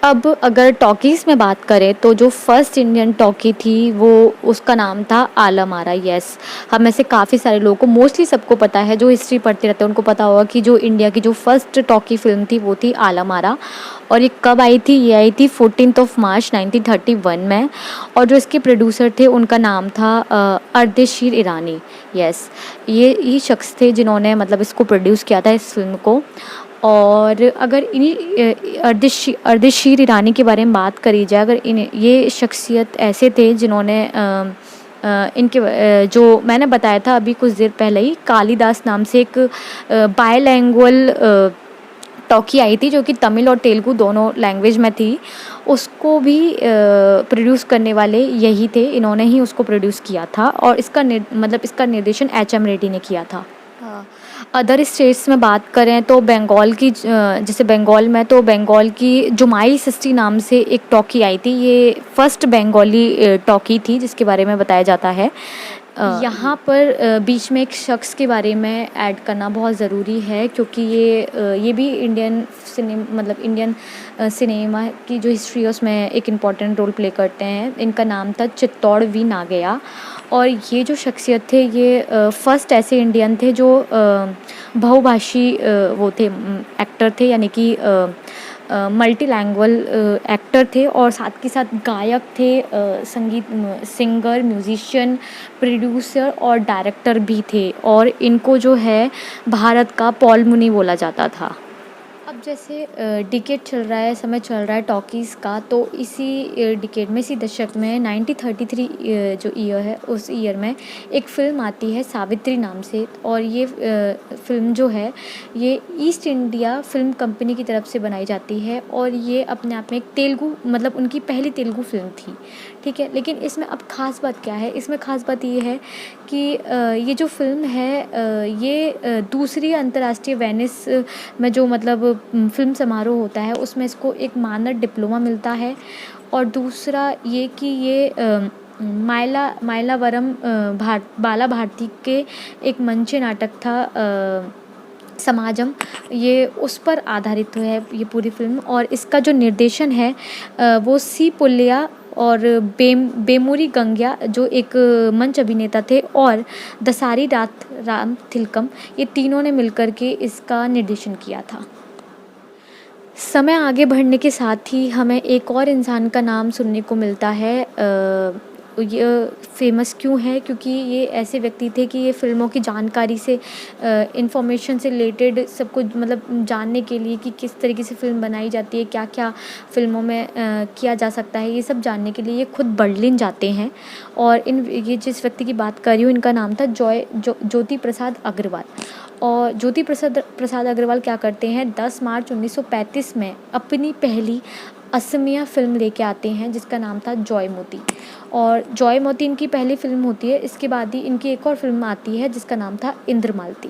[SPEAKER 1] अब अगर टॉकीज़ में बात करें तो जो फर्स्ट इंडियन टॉकी थी वो उसका नाम था आलम आरा। येस, हम में से काफ़ी सारे लोगों को, मोस्टली सबको पता है, जो हिस्ट्री पढ़ते रहते हैं उनको पता होगा कि जो इंडिया की जो फर्स्ट टॉकी फ़िल्म थी वो थी आलम आरा। और ये कब आई थी? ये आई थी 14 मार्च 1931 में। और जो इसके प्रोड्यूसर थे उनका नाम था अर्देशीर ईरानी। येस, ये शख्स थे जिन्होंने मतलब इसको प्रोड्यूस किया था इस फिल्म को। और अगर इन्हीं अर्देशीर ईरानी के बारे में बात करी जाए, अगर ये शख्सियत ऐसे थे जिन्होंने जो मैंने बताया था अभी कुछ देर पहले ही, कालिदास नाम से एक बायलैंग्वेज टॉकी आई थी जो कि तमिल और तेलुगु दोनों लैंग्वेज में थी। उसको भी प्रोड्यूस करने वाले यही थे, इन्होंने ही उसको प्रोड्यूस किया था और इसका निर्देशन एच.एम. रेड्डी ने किया था। अदर स्टेट्स में बात करें तो बंगाल की, जैसे बंगाल में तो बंगाल की जुमाई सिस्टी नाम से एक टॉकी आई थी। ये फर्स्ट बंगाली टॉकी थी जिसके बारे में बताया जाता है। यहाँ पर बीच में एक शख्स के बारे में ऐड करना बहुत ज़रूरी है, क्योंकि ये भी इंडियन सिनेमा की जो हिस्ट्री है उसमें एक इम्पॉर्टेंट रोल प्ले करते हैं। इनका नाम था चित्तौड़ वी नागैया। और ये जो शख्सियत थे ये फर्स्ट ऐसे इंडियन थे जो बहुभाषी वो थे, एक्टर थे, यानी कि मल्टीलैंग्वेज एक्टर थे और साथ के साथ गायक थे, सिंगर, म्यूजिशियन, प्रोड्यूसर और डायरेक्टर भी थे। और इनको जो है भारत का पॉल मुनी बोला जाता था। अब जैसे डिकेड चल रहा है, समय चल रहा है टॉकीज़ का, तो इसी डिकेड में, इसी दशक में 1933 जो ईयर है उस ईयर में एक फ़िल्म आती है सावित्री नाम से। और ये फ़िल्म जो है ये ईस्ट इंडिया फ़िल्म कंपनी की तरफ से बनाई जाती है और ये अपने आप में एक तेलुगु, मतलब उनकी पहली तेलुगु फ़िल्म थी, ठीक है। लेकिन इसमें अब ख़ास बात क्या है? इसमें ख़ास बात ये है कि ये जो फ़िल्म है ये दूसरी अंतर्राष्ट्रीय वेनिस में जो मतलब फ़िल्म समारोह होता है उसमें इसको एक मानद डिप्लोमा मिलता है। और दूसरा ये कि ये मायलावरम बाला भारती के एक मंच नाटक था समाजम, ये उस पर आधारित है ये पूरी फ़िल्म। और इसका जो निर्देशन है वो सी पुल्लिया और बेमुरी गंग्या, जो एक मंच अभिनेता थे, और दसारी राम थिलकम, ये तीनों ने मिलकर के इसका निर्देशन किया था। समय आगे बढ़ने के साथ ही हमें एक और इंसान का नाम सुनने को मिलता है। ये फेमस क्यों है? क्योंकि ये ऐसे व्यक्ति थे कि ये फ़िल्मों की जानकारी से, इंफॉर्मेशन से रिलेटेड सब कुछ मतलब जानने के लिए कि किस तरीके से फ़िल्म बनाई जाती है, क्या क्या फ़िल्मों में किया जा सकता है, ये सब जानने के लिए ये खुद बर्लिन जाते हैं। और ये जिस व्यक्ति की बात कर रही हूँ इनका नाम था ज्योति प्रसाद अग्रवाल। और ज्योति प्रसाद अग्रवाल क्या करते हैं, 10 मार्च 1935 में अपनी पहली असमिया फ़िल्म लेके आते हैं जिसका नाम था जॉयमती। और जॉयमती इनकी पहली फ़िल्म होती है। इसके बाद ही इनकी एक और फ़िल्म आती है जिसका नाम था इंद्रमालती।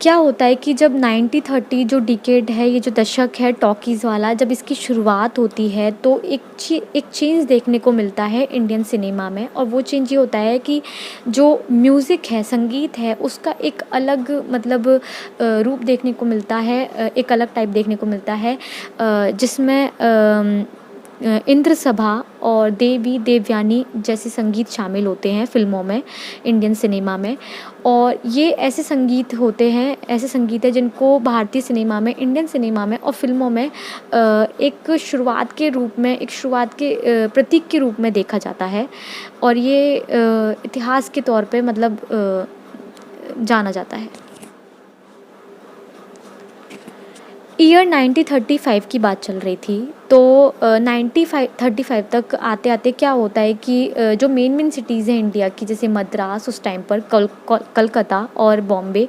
[SPEAKER 1] क्या होता है कि जब 1930 जो डिकेड है, ये जो दशक है टॉकीज़ वाला, जब इसकी शुरुआत होती है तो एक चेंज देखने को मिलता है इंडियन सिनेमा में। और वो चेंज ये होता है कि जो म्यूज़िक है, संगीत है, उसका एक अलग मतलब रूप देखने को मिलता है, एक अलग टाइप देखने को मिलता है, जिसमें इंद्र सभा और देवी देवयानी जैसे संगीत शामिल होते हैं फ़िल्मों में, इंडियन सिनेमा में। और ये ऐसे संगीत होते हैं, ऐसे संगीत है जिनको भारतीय सिनेमा में, इंडियन सिनेमा में और फ़िल्मों में एक शुरुआत के रूप में, एक शुरुआत के प्रतीक के रूप में देखा जाता है। और ये इतिहास के तौर पे मतलब जाना जाता है। ईयर 1935 की बात चल रही थी, तो 1935 तक आते आते क्या होता है कि जो मेन सिटीज़ हैं इंडिया की, जैसे मद्रास उस टाइम पर, कलकत्ता और बॉम्बे,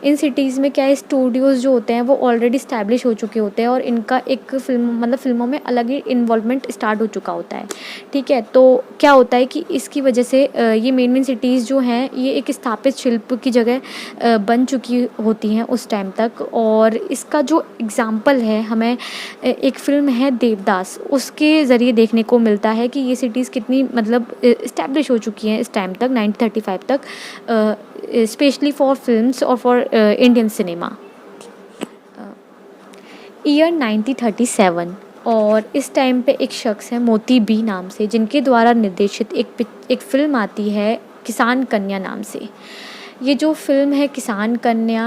[SPEAKER 1] इन सिटीज़ में क्या है, स्टूडियोज़ जो होते हैं वो ऑलरेडी इस्टेब्लिश हो चुके होते हैं और इनका एक फ़िल्मों में अलग ही इन्वॉल्वमेंट स्टार्ट हो चुका होता है। ठीक है, तो क्या होता है कि इसकी वजह से ये मेन सिटीज़ जो हैं ये एक स्थापित शिल्प की जगह बन चुकी होती हैं उस टाइम तक। और इसका जो एग्ज़ाम्पल है हमें एक फ़िल्म है देवदास, उसके ज़रिए देखने को मिलता है कि ये सिटीज़ कितनी मतलब इस्टेब्लिश हो चुकी हैं इस टाइम तक, 1935 तक, स्पेशली फॉर फिल्म्स और फॉर इंडियन सिनेमा। ईयर 1937, और इस टाइम पे एक शख्स है मोती बी नाम से, जिनके द्वारा निर्देशित एक फ़िल्म आती है किसान कन्या नाम से। ये जो फ़िल्म है किसान कन्या,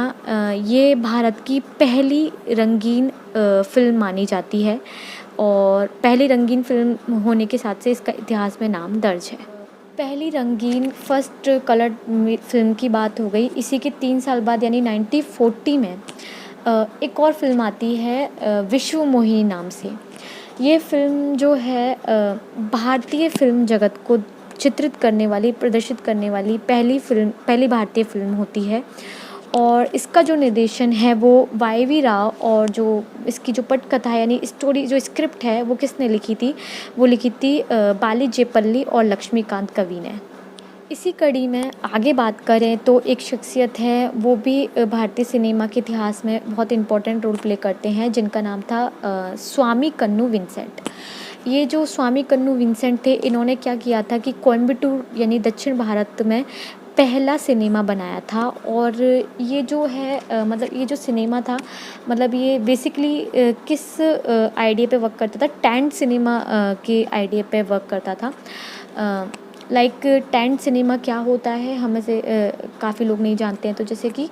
[SPEAKER 1] ये भारत की पहली रंगीन फ़िल्म मानी जाती है और पहली रंगीन फ़िल्म होने के साथ से इसका इतिहास में नाम दर्ज है। पहली रंगीन फर्स्ट कलर्ड फ़िल्म की बात हो गई। इसी के 3 साल बाद यानी 1940 में एक और फ़िल्म आती है विश्व मोहिनी नाम से। ये फ़िल्म जो है भारतीय फ़िल्म जगत को चित्रित करने वाली, प्रदर्शित करने वाली पहली भारतीय फ़िल्म होती है। और इसका जो निर्देशन है वो वाई.वी. राव, और जो इसकी जो पटकथा है यानी स्टोरी, जो स्क्रिप्ट है वो किसने लिखी थी, वो लिखी थी बाली जेपल्ली और लक्ष्मीकांत कवि ने। इसी कड़ी में आगे बात करें तो एक शख्सियत है, वो भी भारतीय सिनेमा के इतिहास में बहुत इम्पोर्टेंट रोल प्ले करते हैं, जिनका नाम था स्वामी कन्नू विंसेंट। ये जो स्वामी कन्नू विंसेंट थे, इन्होंने क्या किया था कि कोयम्बटूर यानी दक्षिण भारत में पहला सिनेमा बनाया था। और ये जो है मतलब ये जो सिनेमा था, मतलब ये बेसिकली किस आइडिया पे वर्क करता था, टेंट सिनेमा के आइडिया पे वर्क करता था। लाइक टेंट सिनेमा क्या होता है, हमें से काफ़ी लोग नहीं जानते हैं। तो जैसे कि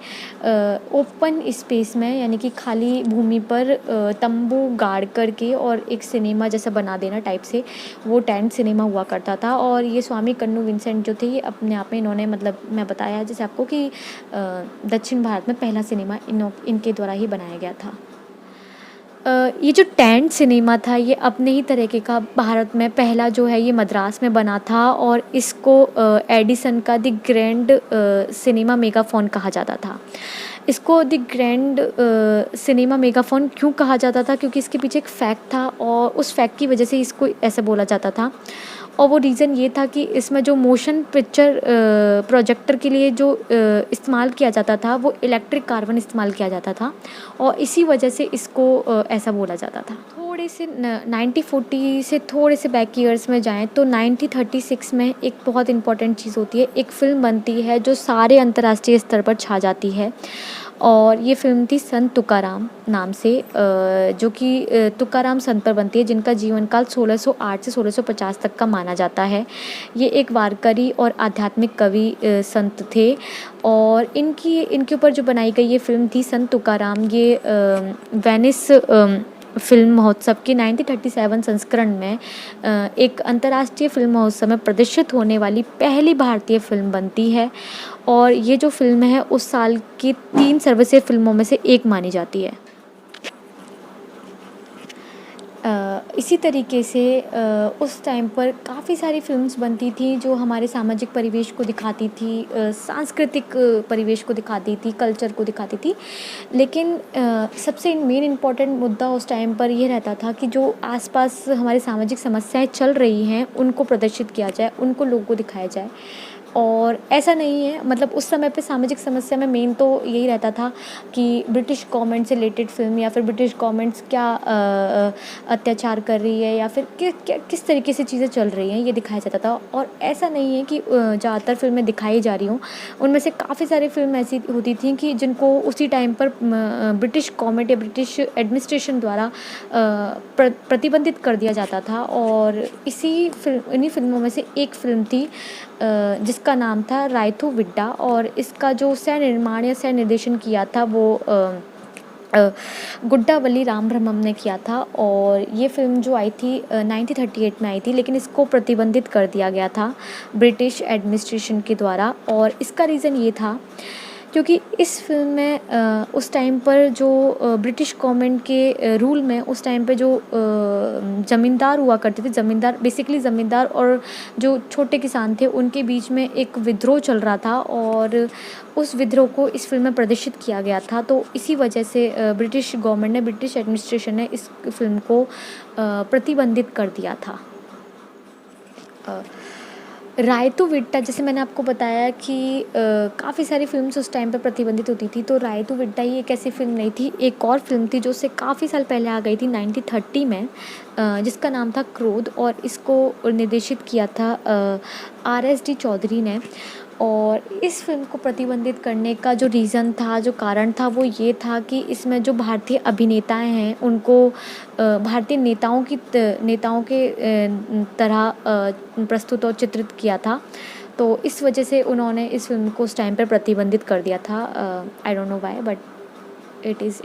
[SPEAKER 1] ओपन स्पेस में, यानी कि खाली भूमि पर तंबू गाड़ करके और एक सिनेमा जैसा बना देना टाइप से, वो टेंट सिनेमा हुआ करता था। और ये स्वामी कन्नू विंसेंट जो थे, ये अपने आप में इन्होंने, मतलब मैं बताया जैसे आपको कि दक्षिण भारत में पहला सिनेमा इनके द्वारा ही बनाया गया था। ये जो टेंट सिनेमा था, ये अपने ही तरीके का भारत में पहला जो है ये मद्रास में बना था। और इसको एडिसन का द ग्रैंड सिनेमा मेगाफोन कहा जाता था। इसको द ग्रैंड सिनेमा मेगाफोन क्यों कहा जाता था, क्योंकि इसके पीछे एक फैक्ट था और उस फैक्ट की वजह से इसको ऐसे बोला जाता था। और वो रीज़न ये था कि इसमें जो मोशन पिक्चर प्रोजेक्टर के लिए जो इस्तेमाल किया जाता था, वो इलेक्ट्रिक कार्बन इस्तेमाल किया जाता था और इसी वजह से इसको ऐसा बोला जाता था। थोड़े से 1940 से थोड़े से बैक ईयर्स में जाएं तो 1936 में एक बहुत इम्पॉर्टेंट चीज़ होती है, एक फ़िल्म बनती है जो सारे अंतर्राष्ट्रीय स्तर पर छा जाती है। और ये फ़िल्म थी संत तुकाराम नाम से, जो कि तुकाराम संत पर बनती है, जिनका जीवन काल 1608 से 1650 तक का माना जाता है। ये एक वारकरी और आध्यात्मिक कवि संत थे। और इनके ऊपर जो बनाई गई ये फ़िल्म थी संत तुकाराम, ये वेनिस फ़िल्म महोत्सव के 1937 संस्करण में एक अंतर्राष्ट्रीय फ़िल्म महोत्सव में प्रदर्शित होने वाली पहली भारतीय फ़िल्म बनती है। और ये जो फ़िल्म है उस साल की 3 सर्वश्रेष्ठ फ़िल्मों में से एक मानी जाती है। इसी तरीके से उस टाइम पर काफ़ी सारी फ़िल्म्स बनती थी जो हमारे सामाजिक परिवेश को दिखाती थी, सांस्कृतिक परिवेश को दिखाती थी, कल्चर को दिखाती थी। लेकिन सबसे मेन इम्पॉर्टेंट मुद्दा उस टाइम पर ये रहता था कि जो आसपास हमारी सामाजिक समस्याएं चल रही हैं उनको प्रदर्शित किया जाए, उनको लोगों को दिखाया जाए। और ऐसा नहीं है, मतलब उस समय पे सामाजिक समस्या में मेन तो यही रहता था कि ब्रिटिश गवर्नमेंट से रिलेटेड फ़िल्म या फिर ब्रिटिश गवर्नमेंट्स क्या अत्याचार कर रही है या फिर किस तरीके से चीज़ें चल रही हैं, ये दिखाया जाता था। और ऐसा नहीं है कि ज़्यादातर फ़िल्में दिखाई जा रही हों, उनमें से काफ़ी सारी फ़िल्म ऐसी होती थी कि जिनको उसी टाइम पर ब्रिटिश गवर्नमेंट या ब्रिटिश एडमिनिस्ट्रेशन द्वारा प्रतिबंधित कर दिया जाता था। और इन्हीं फ़िल्मों में से एक फ़िल्म थी जिसका नाम था रायथू विड्डा, और इसका जो सह निर्माण या सह निर्देशन किया था वो गुड्डावली राम ब्रह्मम ने किया था। और ये फ़िल्म जो आई थी 1938 में आई थी, लेकिन इसको प्रतिबंधित कर दिया गया था ब्रिटिश एडमिनिस्ट्रेशन के द्वारा। और इसका रीज़न ये था क्योंकि इस फ़िल्म में उस टाइम पर जो ब्रिटिश गवर्नमेंट के रूल में उस टाइम पे जो ज़मींदार हुआ करते थे, ज़मींदार बेसिकली ज़मींदार और जो छोटे किसान थे, उनके बीच में एक विद्रोह चल रहा था और उस विद्रोह को इस फ़िल्म में प्रदर्शित किया गया था। तो इसी वजह से ब्रिटिश गवर्नमेंट ने, ब्रिटिश एडमिनिस्ट्रेशन ने इस फ़िल्म को प्रतिबंधित कर दिया था। रायतू विड्डा, जैसे मैंने आपको बताया कि काफ़ी सारी फ़िल्म्स उस टाइम पे प्रतिबंधित होती थी, तो रायतू विड्डा ही एक ऐसी फ़िल्म नहीं थी। एक और फ़िल्म थी जो उससे काफ़ी साल पहले आ गई थी 1930 में, जिसका नाम था क्रोध, और इसको निर्देशित किया था RSD चौधरी ने। और इस फ़िल्म को प्रतिबंधित करने का जो रीज़न था, जो कारण था, वो ये था कि इसमें जो भारतीय अभिनेताएं हैं उनको भारतीय नेताओं के तरह प्रस्तुत और चित्रित किया था। तो इस वजह से उन्होंने इस फ़िल्म को उस टाइम पर प्रतिबंधित कर दिया था। I don't know why, but it is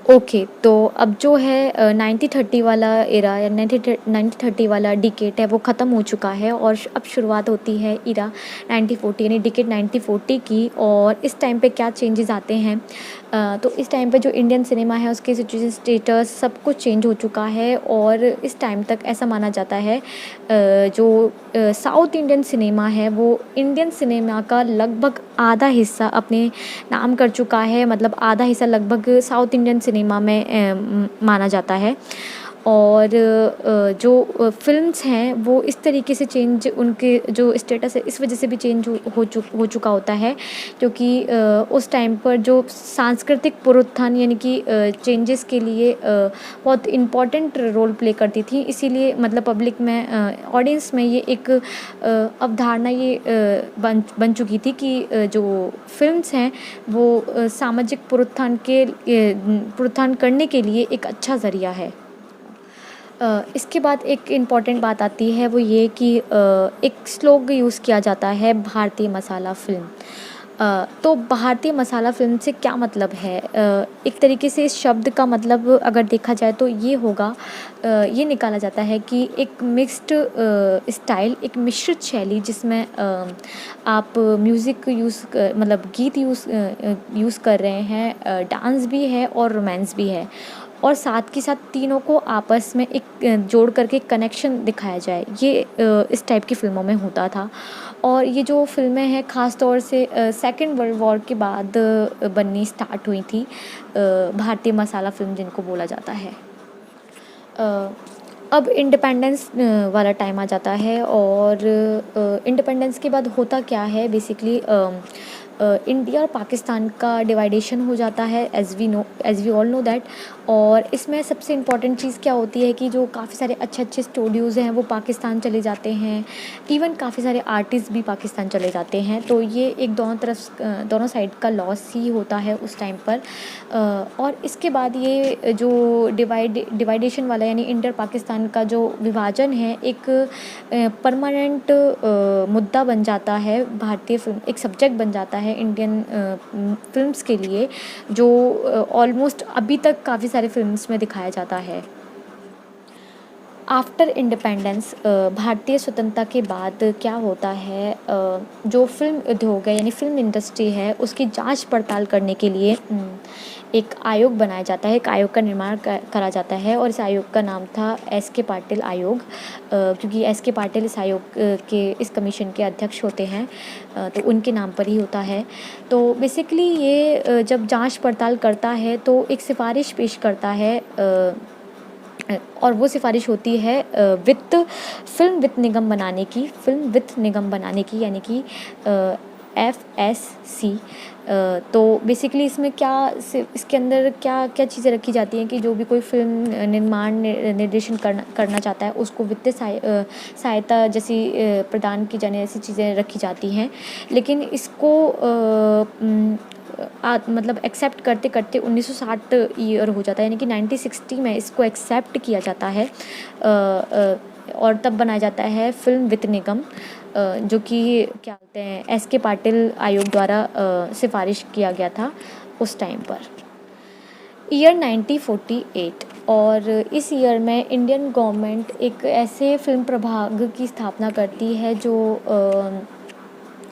[SPEAKER 1] okay. तो अब जो है 1930 वाला एरा या 1930 वाला डिकेड है वो ख़त्म हो चुका है और अब शुरुआत होती है एरा 1940 यानी डिकेड 1940 की। और इस टाइम पे क्या चेंजेस आते हैं, तो इस टाइम पे जो इंडियन सिनेमा है उसके सिचुएशन स्टेटस सब कुछ चेंज हो चुका है। और इस टाइम तक ऐसा माना जाता है जो साउथ इंडियन सिनेमा है वो इंडियन सिनेमा का लगभग आधा हिस्सा अपने नाम कर चुका है, मतलब आधा हिस्सा लगभग साउथ इंडियन सिनेमा में माना जाता है। और जो फ़िल्म्स हैं वो इस तरीके से चेंज, उनके जो स्टेटस है इस वजह से भी चेंज हो चुका होता है, क्योंकि उस टाइम पर जो सांस्कृतिक पुनरुत्थान यानी कि चेंजेस के लिए बहुत इम्पॉर्टेंट रोल प्ले करती थी। इसीलिए मतलब पब्लिक में, ऑडियंस में ये एक अवधारणा ये बन चुकी थी कि जो फ़िल्म्स हैं वो सामाजिक पुनरुत्थान करने के लिए एक अच्छा ज़रिया है। इसके बाद एक इम्पॉर्टेंट बात आती है, वो ये कि एक स्लोग यूज़ किया जाता है भारतीय मसाला फ़िल्म। तो भारतीय मसाला फ़िल्म से क्या मतलब है? एक तरीके से इस शब्द का मतलब अगर देखा जाए तो ये होगा, ये निकाला जाता है कि एक मिक्स्ड स्टाइल, एक मिश्रित शैली जिसमें आप म्यूज़िक मतलब गीत यूज़ कर रहे हैं, डांस भी है और रोमांस भी है, और साथ के साथ तीनों को आपस में एक जोड़ करके कनेक्शन दिखाया जाए, ये इस टाइप की फ़िल्मों में होता था। और ये जो फ़िल्में हैं ख़ास तौर से सेकेंड वर्ल्ड वॉर के बाद बननी स्टार्ट हुई थी, भारतीय मसाला फ़िल्म जिनको बोला जाता है। अब इंडिपेंडेंस वाला टाइम आ जाता है, और इंडिपेंडेंस के बाद होता क्या है बेसिकली, इंडिया और पाकिस्तान का डिवाइडेशन हो जाता है, as we all know that. और इसमें सबसे इम्पॉर्टेंट चीज़ क्या होती है कि जो काफ़ी सारे अच्छे स्टूडियोज़ हैं वो पाकिस्तान चले जाते हैं, इवन काफ़ी सारे आर्टिस्ट भी पाकिस्तान चले जाते हैं। तो ये एक दोनों साइड का लॉस ही होता है उस टाइम पर। और इसके बाद ये जो डिवाइडेशन वाला यानी इंडिया पाकिस्तान का जो विभाजन है एक परमानेंट मुद्दा बन जाता है, भारतीय फ़िल्म एक सब्जेक्ट बन जाता है इंडियन फ़िल्म्स के लिए, जो ऑलमोस्ट अभी तक काफ़ी सारे फ़िल्म्स में दिखाया जाता है। आफ्टर इंडिपेंडेंस, भारतीय स्वतंत्रता के बाद क्या होता है, जो फ़िल्म उद्योग है यानी फ़िल्म इंडस्ट्री है उसकी जांच पड़ताल करने के लिए एक आयोग बनाया जाता है, एक आयोग का निर्माण करा जाता है, और इस आयोग का नाम था SK पाटिल आयोग, क्योंकि SK पाटिल इस आयोग के इस कमीशन के अध्यक्ष होते हैं, तो उनके नाम पर ही होता है। तो बेसिकली ये जब जांच पड़ताल करता है तो एक सिफारिश पेश करता है और वो सिफारिश होती है फिल्म वित्त निगम बनाने की, यानी कि FSC। तो बेसिकली इसमें इसके अंदर क्या क्या चीज़ें रखी जाती हैं कि जो भी कोई फिल्म निर्देशन करना चाहता है उसको वित्तीय सहायता जैसी प्रदान की जाने ऐसी चीज़ें रखी जाती हैं। लेकिन इसको मतलब एक्सेप्ट करते करते 1960 ईयर हो जाता है, यानी कि 1960 में इसको एक्सेप्ट किया जाता है। और तब बनाया जाता है फिल्म वित्त निगम, जो कि क्या बोलते हैं SK पाटिल आयोग द्वारा सिफारिश किया गया था उस टाइम पर। ईयर 1948, और इस ईयर में इंडियन गवर्नमेंट एक ऐसे फिल्म प्रभाग की स्थापना करती है जो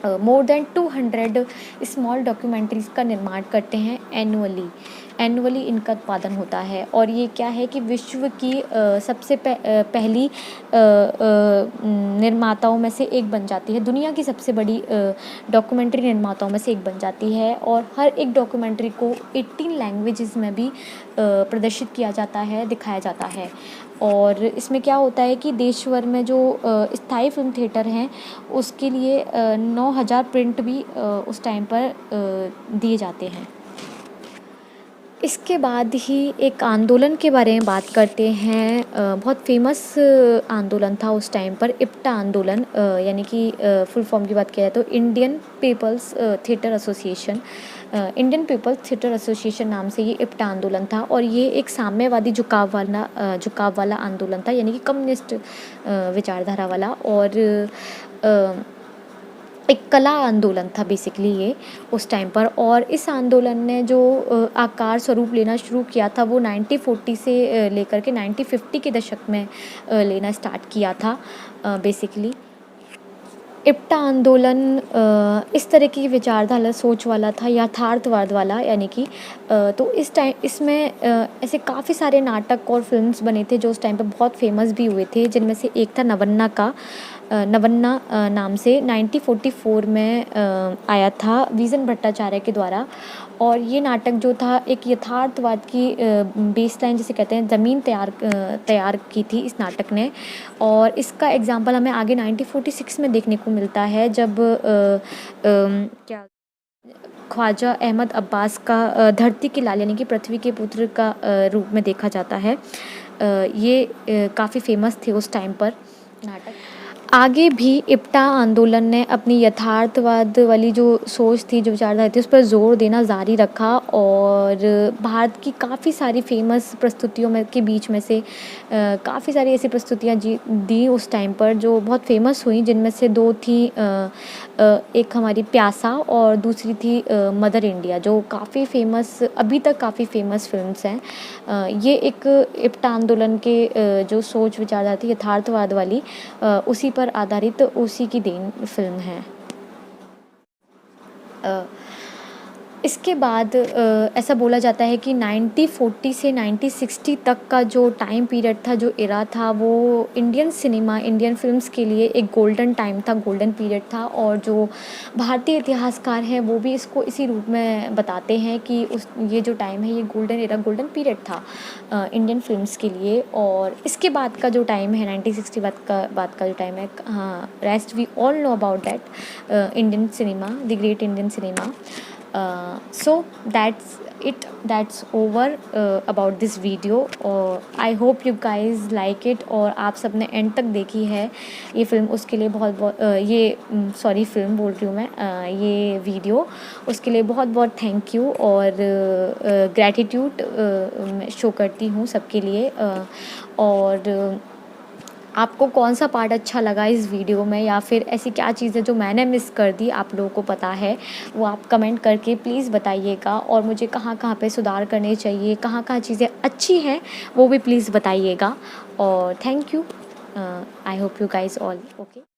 [SPEAKER 1] मोर देन 200 स्मॉल डॉक्यूमेंट्रीज़ का निर्माण करते हैं एनुअली इनका उत्पादन होता है। और ये क्या है कि विश्व की सबसे पहली निर्माताओं में से एक बन जाती है, दुनिया की सबसे बड़ी डॉक्यूमेंट्री निर्माताओं में से एक बन जाती है। और हर एक डॉक्यूमेंट्री को 18 लैंग्वेजेस में भी प्रदर्शित किया जाता है, दिखाया जाता है। और इसमें क्या होता है कि देश भर में जो स्थायी फिल्म थिएटर हैं उसके लिए 9000 प्रिंट भी उस टाइम पर दिए जाते हैं। इसके बाद ही एक आंदोलन के बारे में बात करते हैं। बहुत फेमस आंदोलन था उस टाइम पर, इप्टा आंदोलन, यानी कि फुल फॉर्म की बात किया जाए तो इंडियन पीपल्स थिएटर एसोसिएशन नाम से ये इप्टा आंदोलन था। और ये एक साम्यवादी झुकाव वाला आंदोलन था, यानी कि कम्युनिस्ट विचारधारा वाला। और एक कला आंदोलन था बेसिकली ये उस टाइम पर। और इस आंदोलन ने जो आकार स्वरूप लेना शुरू किया था वो 1940 से लेकर के 1950 के दशक में लेना स्टार्ट किया था बेसिकली। इप्टा आंदोलन इस तरह की विचारधारा सोच वाला था, यथार्थवाद वाला, यानी कि तो इस टाइम इसमें ऐसे काफ़ी सारे नाटक और फिल्म्स बने थे जो उस टाइम पे बहुत फेमस भी हुए थे, जिनमें से एक था नवन्ना नाम से 1944 में आया था विजन भट्टाचार्य के द्वारा। और ये नाटक जो था एक यथार्थवाद की बेसलाइन जिसे कहते हैं ज़मीन तैयार की थी इस नाटक ने। और इसका एग्जाम्पल हमें आगे 1946 में देखने को मिलता है, जब क्या ख्वाजा अहमद अब्बास का धरती के लाल यानी कि पृथ्वी के पुत्र का रूप में देखा जाता है। ये काफ़ी फेमस थे उस टाइम पर नाटक। आगे भी इप्टा आंदोलन ने अपनी यथार्थवाद वाली जो सोच थी, जो विचारधारा थी, उस पर ज़ोर देना जारी रखा। और भारत की काफ़ी सारी फेमस प्रस्तुतियों में के बीच में से काफ़ी सारी ऐसी प्रस्तुतियाँ दी उस टाइम पर जो बहुत फेमस हुई, जिनमें से दो थी, एक हमारी प्यासा और दूसरी थी मदर इंडिया, जो काफ़ी फेमस, अभी तक काफ़ी फेमस फिल्म्स हैं। ये एक इप्टा आंदोलन के जो सोच विचारधारा थी यथार्थवाद वाली, उसी पर आधारित उसी की देन फिल्म है। इसके बाद ऐसा बोला जाता है कि 1940 से 1960 तक का जो टाइम पीरियड था, जो एरा था, वो इंडियन फिल्म्स के लिए एक गोल्डन टाइम था, गोल्डन पीरियड था। और जो भारतीय इतिहासकार हैं वो भी इसको इसी रूप में बताते हैं कि ये जो टाइम है ये गोल्डन एरा, गोल्डन पीरियड था इंडियन फिल्म्स के लिए। और इसके बाद का जो टाइम है 1960 बाद का जो टाइम है, हाँ, rest we all know about that Indian cinema, the great Indian cinema. So that's over about this video, और I hope you guys like it। और आप सब ने एंड तक देखी है ये फिल्म, उसके लिए बहुत फिल्म बोल रही हूँ मैं, ये वीडियो, उसके लिए बहुत बहुत थैंक यू और ग्रैटिट्यूड शो करती हूँ सबके लिए। और आपको कौन सा पार्ट अच्छा लगा इस वीडियो में, या फिर ऐसी क्या चीज़ है जो मैंने मिस कर दी, आप लोगों को पता है, वो आप कमेंट करके प्लीज़ बताइएगा। और मुझे कहाँ कहाँ पे सुधार करने चाहिए, कहाँ कहाँ चीज़ें अच्छी हैं, वो भी प्लीज़ बताइएगा। और thank you. I hope you guys all okay.